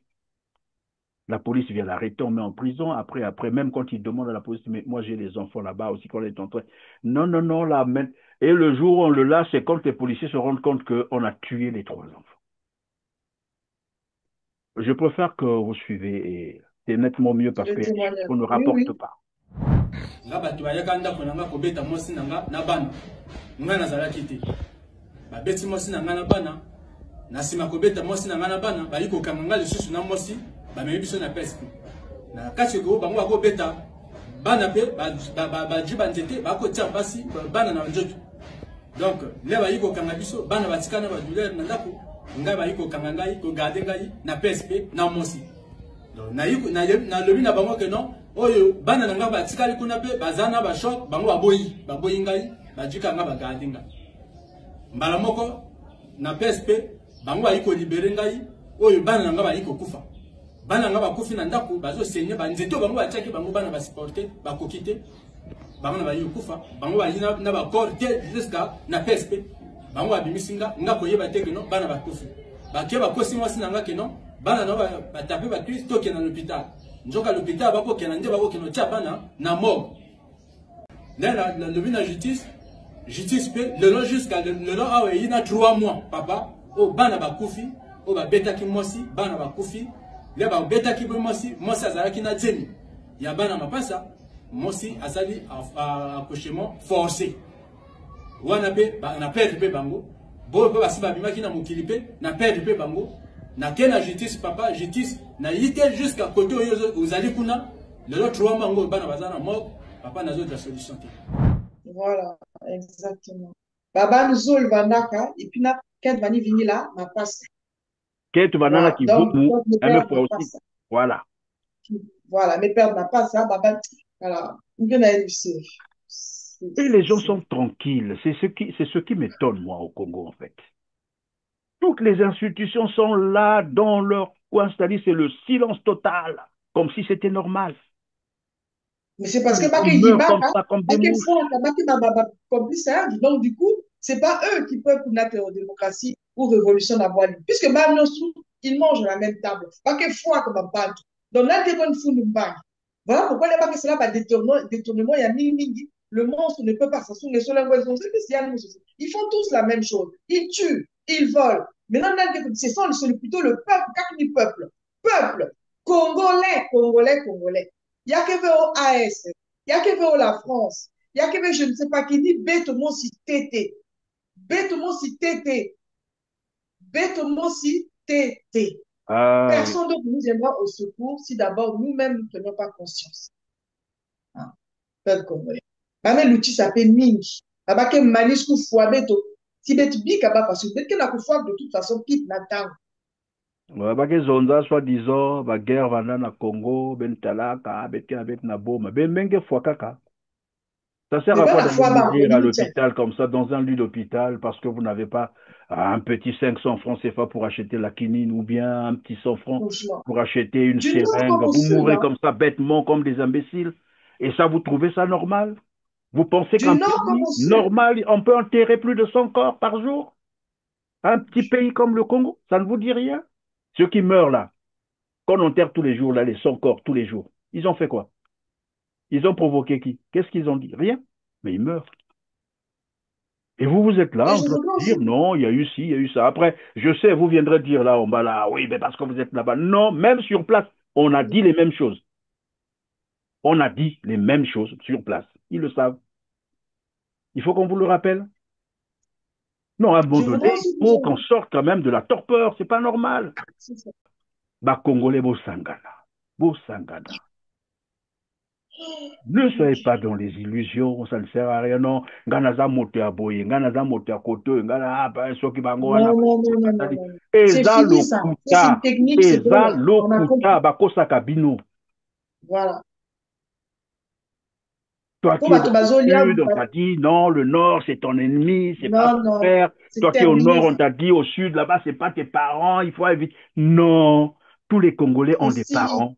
La police vient l'arrêter, on met en prison. Après, même quand il demande à la police, mais moi j'ai les enfants là-bas aussi, qu'on est en train. Non, non, non, là, même. Et le jour où on le lâche, c'est quand les policiers se rendent compte qu'on a tué les 3 enfants. Je préfère que vous suivez et c'est nettement mieux parce qu'on ne rapporte pas. nga bato bayaka ndako na nga kobeta mosi na nga na bana nga nazalaki te babeti mosi na nga na bana na nsima kobeta mosi na nga na bana bayi kokanga nga lisusu na mosi bamemi biso na PSP na kati eko bango bakobeta bana mpe baju banzete bakotia basi bana na nzoto donc le bayi kokanga biso bana batika na badouleur na ndako ngai bayi kokanga ngai kogarde ngai na PSP na mosi donc na lobi na bango ke non oyo bana nanga batikali kuna pe bazana ba shock bango baboyi ngai bajika nga bagarde ngai mbala moko na PSP bango bayiko libere ngai oyo bana nanga bayiko kufa bana nanga bakufi na ndako bazo senye banzeto bango batiaki bango bana basporter bakokite bango na bayiko kufa bango bayina na ba corps jusqu'à na PSP bango abimisinga nga koyeba te que non bana bakufi bakie bakosi mwasi nanga que non bana na batape bakristo toke na l'hôpital njoka l'hôpital bako kena nde bako keno tia bana na mort la levi na justice pe le long jusqu'à le long awe ina 3 mois papa o bana bakufi o ba betaki mosi bana bakufi le ba betaki mosi azalaki na zemi ya bana mapasa mosi azali accouchement forcé wana pe na perdre pe bango bo pe basi babimaki na mokili pe na perdre pe bango na kena justice papa justice na yite jusqu'à côté aux alikuna le lot 3 mango bana bazana mort papa nazo de la solution. Voilà, exactement. Baba nous zol vandaka et puis na kent vani vini là ma passe. Kent vanana qui beaucoup même fois aussi. Voilà. Voilà, mes pères n'a pas ça baba voilà, on a réussi. Et les gens sont tranquilles, c'est ce qui m'étonne moi au Congo en fait. Toutes les institutions sont là dans leur coin, c'est-à-dire c'est le silence total, comme si c'était normal. Mais c'est parce que donc du coup, c'est pas eux qui peuvent pour notre démocratie ou révolution d'avoir lieu. Puisque ils mangent à la même table. Pas que foi comme un bantu. Donc là, voilà pourquoi les que cela va détournement, il y a mini. Le monstre ne peut pas s'assumer sur la raison. Ils font tous la même chose. Ils tuent, ils volent. Maintenant, c'est plutôt le peuple, peuple, congolais. Il y a que au AS, il y a que la France, il y a que je ne sais pas qui dit bêtement si tété. Personne d'autre nous viendra au secours si d'abord nous-mêmes ne tenons pas conscience. Peuple congolais. Même l'outil s'appelle Mingi. Là-bas, que Maniskou Fouabeto. Si bête bika ba parce que que la fois de toute façon pite na temps. Ouais, bah que zonza soit disant ba guerre vanda na Congo ben talaka bet na boma ben menge fois kaka. Ça sert à quoi de mourir à l'hôpital comme ça dans un lit d'hôpital parce que vous n'avez pas un petit 500 francs CFA pour acheter la quinine ou bien un petit 100 francs pour acheter une seringue. Vous mourrez comme ça bêtement comme des imbéciles et ça vous trouvez ça normal? Vous pensez qu'un pays normal, on peut enterrer plus de 100 corps par jour? Un petit pays comme le Congo, ça ne vous dit rien? Ceux qui meurent là, qu'on enterre tous les jours, là, les 100 corps tous les jours, ils ont fait quoi? Ils ont provoqué qui? Qu'est-ce qu'ils ont dit? Rien. Mais ils meurent. Et vous êtes là, en train de dire, non, il y a eu ci, il y a eu ça. Après, je sais, vous viendrez dire là, en bas là, oui, mais parce que vous êtes là-bas. Non, même sur place, on a dit les mêmes choses. On a dit les mêmes choses sur place. Ils le savent. Il faut qu'on vous le rappelle. Non, à un moment donné, il faut qu'on sorte quand même de la torpeur. C'est pas normal. Bah, Congolais, Bosangala. Bosangana. Ne soyez pas dans les illusions, ça ne sert à rien, non. Nganaza moto ya boye, nganaza moto ya koto, ngana soki bango wana. Non. C'est Eza fini ça. C'est une lokuta, technique, c'est bon. eza On a compris. lokuta, bakosa kabino. Voilà. Toi qui es dans le sud, on t'a dit non, le nord c'est ton ennemi, c'est pas ton frère. Toi qui es au nord, on t'a dit au sud, là-bas c'est pas tes parents, il faut éviter. Non, tous les Congolais ont des parents.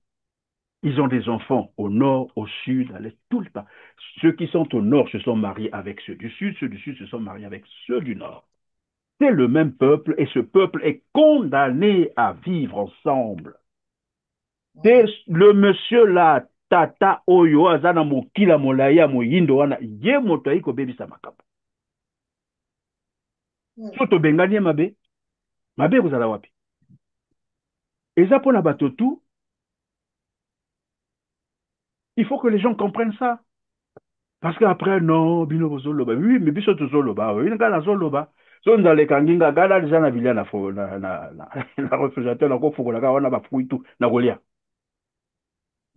Ils ont des enfants au nord, au sud, à l'est, tout le temps. Ceux qui sont au nord se sont mariés avec ceux du sud se sont mariés avec ceux du nord. C'est le même peuple et ce peuple est condamné à vivre ensemble. C'est le monsieur là, Tata Oyo, Azana Mokila Molaya Moyindo wana, ye moto aiko bebisa makambo. Soto bengani mabe, mabe kozala wapi. Eza pona bato tout. Il faut que les gens comprennent ça. Parce qu'après, non, bino bozoloba. Oui, mais biso tozoloba. Oui, ngala zoloba. So ndale kanginga gala déjà na bilia na réfrigérateur na ko fukola ka wana ba fruitu na kolia.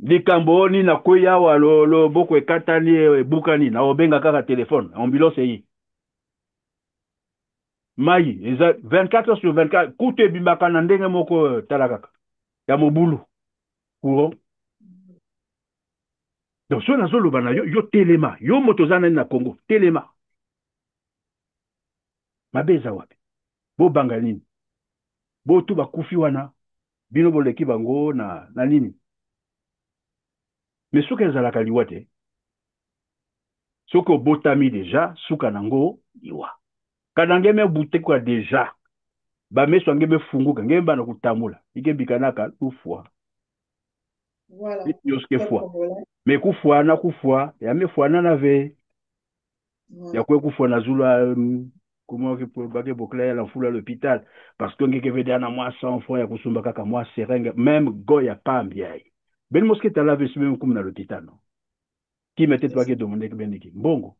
Likambo ni na koya wa lo boko ekatani bukani na obenga kaka téléphone, ambulance yi. Mai, 24 heures sur 24, kute bimbaka na ndenge moko talakaka. Ya mobulu. Courant. Donc, so nazoloba na yo telema, yo motozana na Congo, telema. Mabeza wapi. Bo banga nini. Bo tu bakufi wana, bino boleki bango na nini. Mais soki ezalaka liwa te, soki obotami deja, suka nango liwa. Kana ngeme bute kwa deja, ba meso ngeme funguka, ngeme bana kutamula, ike bikanaka ufwa. Voilà. Mais kufwa, ya me fwana na ve. Ya kwe kufwa na zula, comment que bokla la foule à l'hôpital, parce que ngeke vede na moi 100 francs ya kusumba kaka moi seringue, même go ya pambiai. Ben mosquée ta lave même comme dans l'hôpital, non? Qui mettait pas que demander que beniki. Mbongo.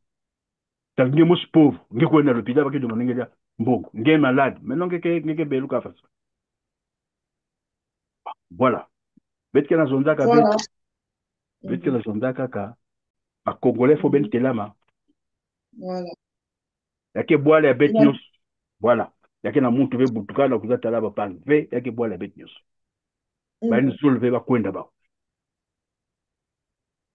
T'as ngé mos pauvre, ngé ko na l'hôpital pas que demander ngé mbongo, ngé malade. Maintenant ngé belu ka fas. Voilà. Bet que na zonda ka bet que na zonda kaka. A Congolais faut ben telama. Voilà. Yake boile ya bet nyos. Voilà. Yake na muntu be butuka na kuzata laba pan ve yake boile ya bet nyos. Ba ni solve ba kwenda ba.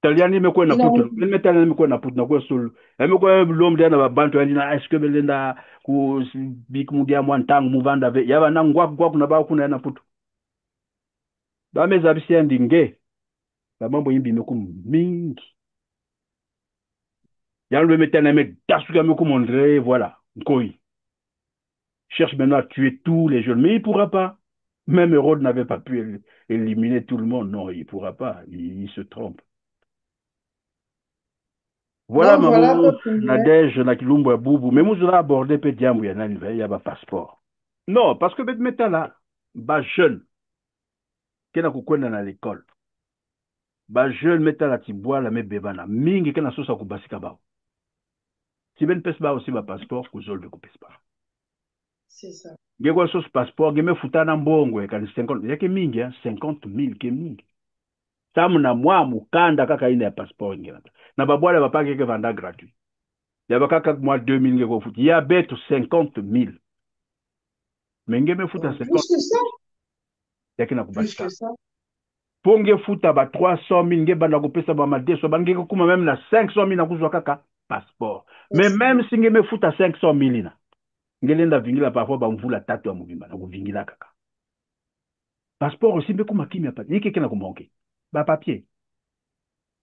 Taliani me kwenda putu. Me taliani me kwenda putu na kwa sol. Me kwa l'homme de na bantu yani na est-ce que belenda ku bik mudia mwantang muvanda ve. Yaba na ngwak na ba kuna na putu. Ba me zabisi ndinge. Ba mambo yimbi me kum mingi. Yann le mettait me dasuka me kum André, voilà. Nkoi. Cherche maintenant à tuer tous les jeunes, mais il ne pourra pas. Même Hérode n'avait pas pu éliminer tout le monde. Non, il ne pourra pas. Il se trompe. Voilà, maman, Nadège, Nakilumba, Boubou. Mais nous allons aborder peut-être il y a un passeport. Non, parce que maintenant là, bah jeune, qui n'a qu'au dans l'école, bah jeune, maintenant là, tu bois la même bébana, mingi qui n'a sauce à kubasika ba. Si ben pèse pas aussi ma passeport, que je le pèse pas. C'est ça. Il y a quoi sauce passeport, il y a mes foutana mbongo, il y a 50, il y a que mingi, 50 000, que mingi. Ça m'a moi, mukanda kaka ina passeport ngira. Na babwala ba pas que venda gratuit. Il y a kaka moi 2000 ngeko foot. Il y a bête 50 000. Mais ngeme foot à 50 000. Plus que ça. Il y a qui n'a plus que ça. Pour nge foot à 300 000 nge banda ko pesa ba ma 200 ba ngeko kuma même na 500 000 na kuzwa kaka passeport. Mais même si ngeme foot à 500 000 na. Ngelenda vingila parfois ba mvula tatu ya muvimba na kuvingila kaka. Passeport aussi be kuma kimia pa. Yeke kena ko manquer. Ba papier.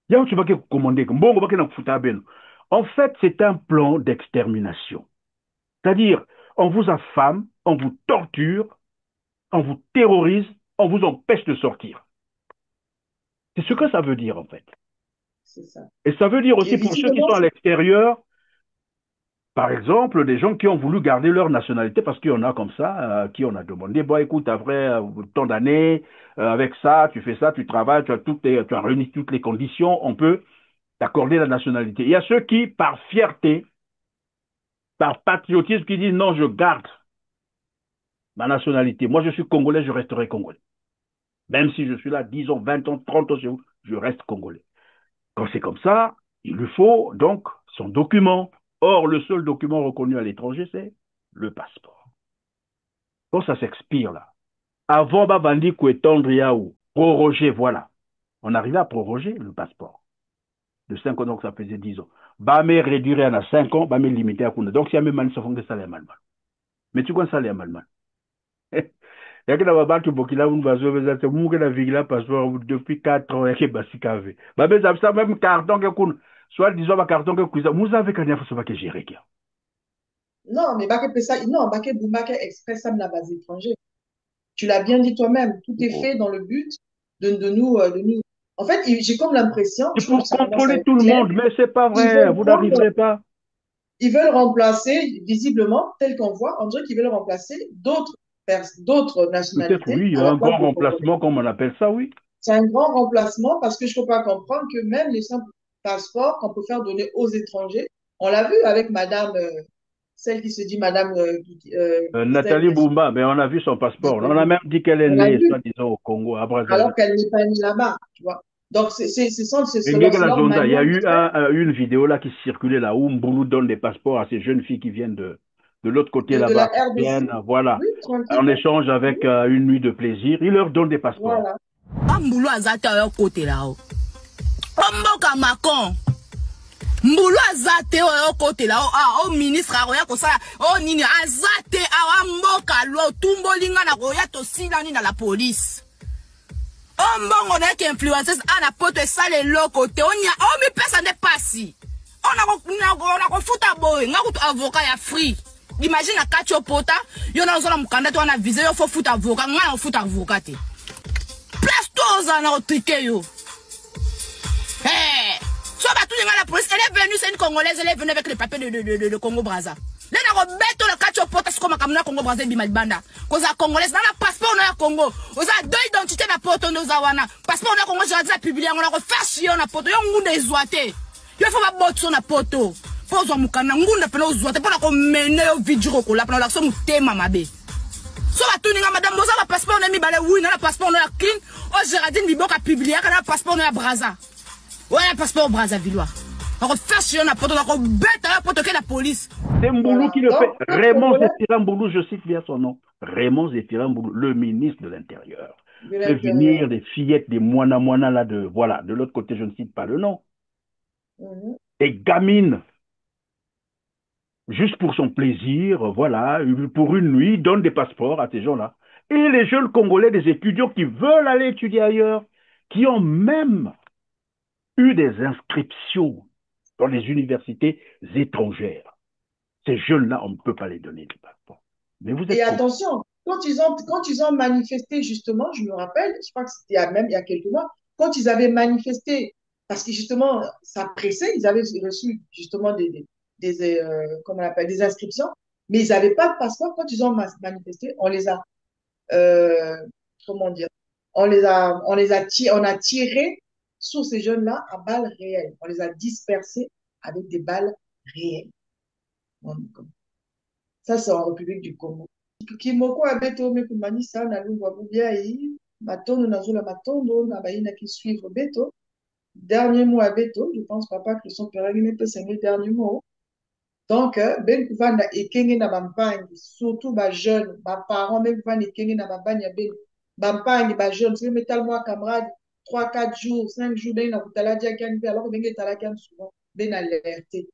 Yao tu vas que commander mbongo ba kena kufuta beno. En fait, c'est un plan d'extermination. C'est-à-dire, on vous affame, on vous torture, on vous terrorise, on vous empêche de sortir. C'est ce que ça veut dire, en fait. C'est ça. Et ça veut dire aussi pour ceux qui sont à l'extérieur, par exemple, des gens qui ont voulu garder leur nationalité, parce qu'il y en a comme ça, qui on a demandé, bon, écoute, après tant d'années, avec ça, tu fais ça, tu travailles, tu as réuni toutes les conditions, on peut t'accorder la nationalité. Il y a ceux qui, par fierté, par patriotisme, qui disent non, je garde ma nationalité. Moi, je suis congolais, je resterai congolais. Même si je suis là 10 ans, 20 ans, 30 ans chez vous, je reste congolais. Quand c'est comme ça, il lui faut donc son document. Or, le seul document reconnu à l'étranger, c'est le passeport. Quand ça s'expire là, avant Babandi étendre Yaou, proroger, voilà. On arrivait à proroger le passeport. De 5 ans, donc ça faisait 10 ans. Bamé réduire à 5 ans, Bamé limité à Kounda. Donc, si y a même un ça salaire mal. Mais tu connais ça les mal. Yake na babatu bokila un bazo beza te muke na vigila passeport depuis 4 ans yake basikave. Babé ça même carton que kun soit disons ma carton que kuza vous avez kanya faut savoir que gérer kia. Non, mais Baké Pessa, non, Baké Boumbaka Express, ça na base étranger. Tu l'as bien dit toi-même, tout est fait dans le but de nous, En fait, j'ai comme l'impression. C'est pour contrôler tout le monde, mais c'est pas vrai, vous n'arriverez pas. Ils veulent remplacer, visiblement, tel qu'on voit, on dirait qu'ils veulent remplacer d'autres nationalités. Peut-être oui, un grand remplacement, comme on appelle ça, oui. C'est un grand remplacement parce que je ne peux pas comprendre que même les simples passeports qu'on peut faire donner aux étrangers, on l'a vu avec madame, celle qui se dit madame... Nathalie Boumba, mais on a vu son passeport. On a même dit qu'elle est née, soi-disant, au Congo, à Brazzaville. Alors qu'elle n'est pas née là-bas, tu vois. Donc, ce sont il y a eu une vidéo là qui circulait là où Mboulou donne des passeports à ces jeunes filles qui viennent de l'autre côté là-bas. Voilà. Oui, en échange avec une nuit de plaisir, il leur donne des passeports. Voilà. Mboulou azate à côté là-haut. Omboka Macron. Mboulou azate à côté là-haut. Ah, au ministre aroya ko sala. Oh nini azate à mboka lo tumbo linga na roya to silani na la police. On a qui influenceuse à la pote ça les locaux on y a mais personne n'est pas si on a foutu boy on a avocat ya free imagine à kacho pota yo na zona mukanda to na visé yo faut foutu avocat on fout avocat te place tous en triqué yo so ba tout la police elle est venue c'est une congolaise elle est venue avec les papiers de Congo Brazza. Là na beto le kacho pota c'est comme kamna Congo Brazza bimalbanda cause a congolaise na passeport na Congo oza deux identités na poto ndoza wana passeport na Congo j'ai publié on a refait chier na poto yo ngunda ezwate yo faut ba botso na poto pozo mukana ngunda pena ozwate pona ko mene yo vidjiro ko la pena la so mutema mabe so ba tuninga madame boza ba passeport na mi bale oui na passeport na clean o Géraldine Biboka publié kana passeport na Brazza ouais passeport Brazzavillois on refait chier na poto na ko bête na poto que la police. C'est Mboulou qui le fait. Raymond Zéphirin Mboulou, je cite bien son nom. Raymond Zéphirin Mboulou, le ministre de l'Intérieur. Fait venir des fillettes, des moina là de, voilà, de l'autre côté, je ne cite pas le nom. Des gamines, juste pour son plaisir, voilà, pour une nuit, donne des passeports à ces gens-là. Et les jeunes Congolais, des étudiants qui veulent aller étudier ailleurs, qui ont même eu des inscriptions dans les universités étrangères. Ces jeunes-là, on ne peut pas les donner des passeports. Mais vous êtes et attention, quand ils ont manifesté, justement, je me rappelle, je crois que c'était même il y a quelques mois, quand ils avaient manifesté, parce que justement, ça pressait, ils avaient reçu justement comment on appelle, des inscriptions, mais ils n'avaient pas de passeport. Quand ils ont manifesté, on les a, comment dire, on a tiré sur ces jeunes-là à balles réelles. On les a dispersés avec des balles réelles. Ça, c'est en République du Congo. Kimoko abeto me kumanisa na lungwa bubiai matondo na zula matondo na baina qui suivre beto. Dernier mot à beto, je pense papa que son père ne peut s'aimer dernier mot. Donc ben kuvanda ekenge na bampangi surtout ba jeune ba parents même kuvanda ekenge na babanya ben bampangi ba jeune c'est metal moi camarade 3-4 jours 5 jours ben na kutala dia kan alors ben etala kan souvent ben alerté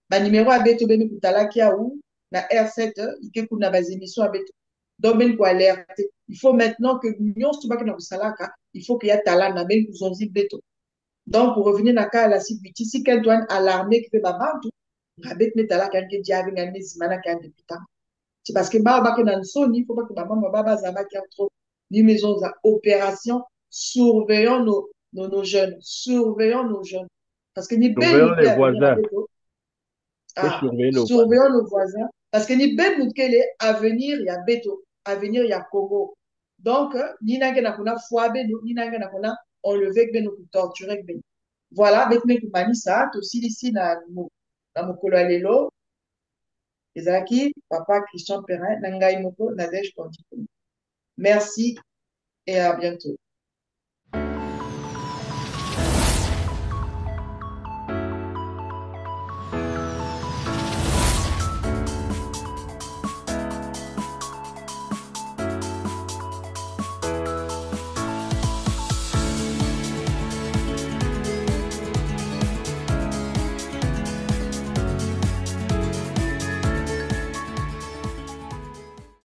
ba numéro à beto ben kutala kia ou na R7 il kuna bas émissions à beto donc ben ko alerter il faut maintenant que nous tout ba na salaka il faut qu'il y a talent na ben kuzonzi beto donc pour revenir na ka la sibiti si qu'elle doit alarmer que babantu rabet metala kan ke diabe ngane zimana kan deputa c'est parce que baba que dans soni il faut pas que maman baba zaba qui a trop ni maison za opération surveillons nos jeunes parce que ni surveillons les voisins surveillons nos voisins parce que ni ben mutkele avenir ya beto avenir ya Congo donc ni na ngena kuna foabe ni na ngena kuna enlever ben ou torturer ben voilà bet me kumanisa to silisi na mokolo alelo ezalaki papa Christian Perrin na ngai moko Nadège Ponti. Merci et à bientôt.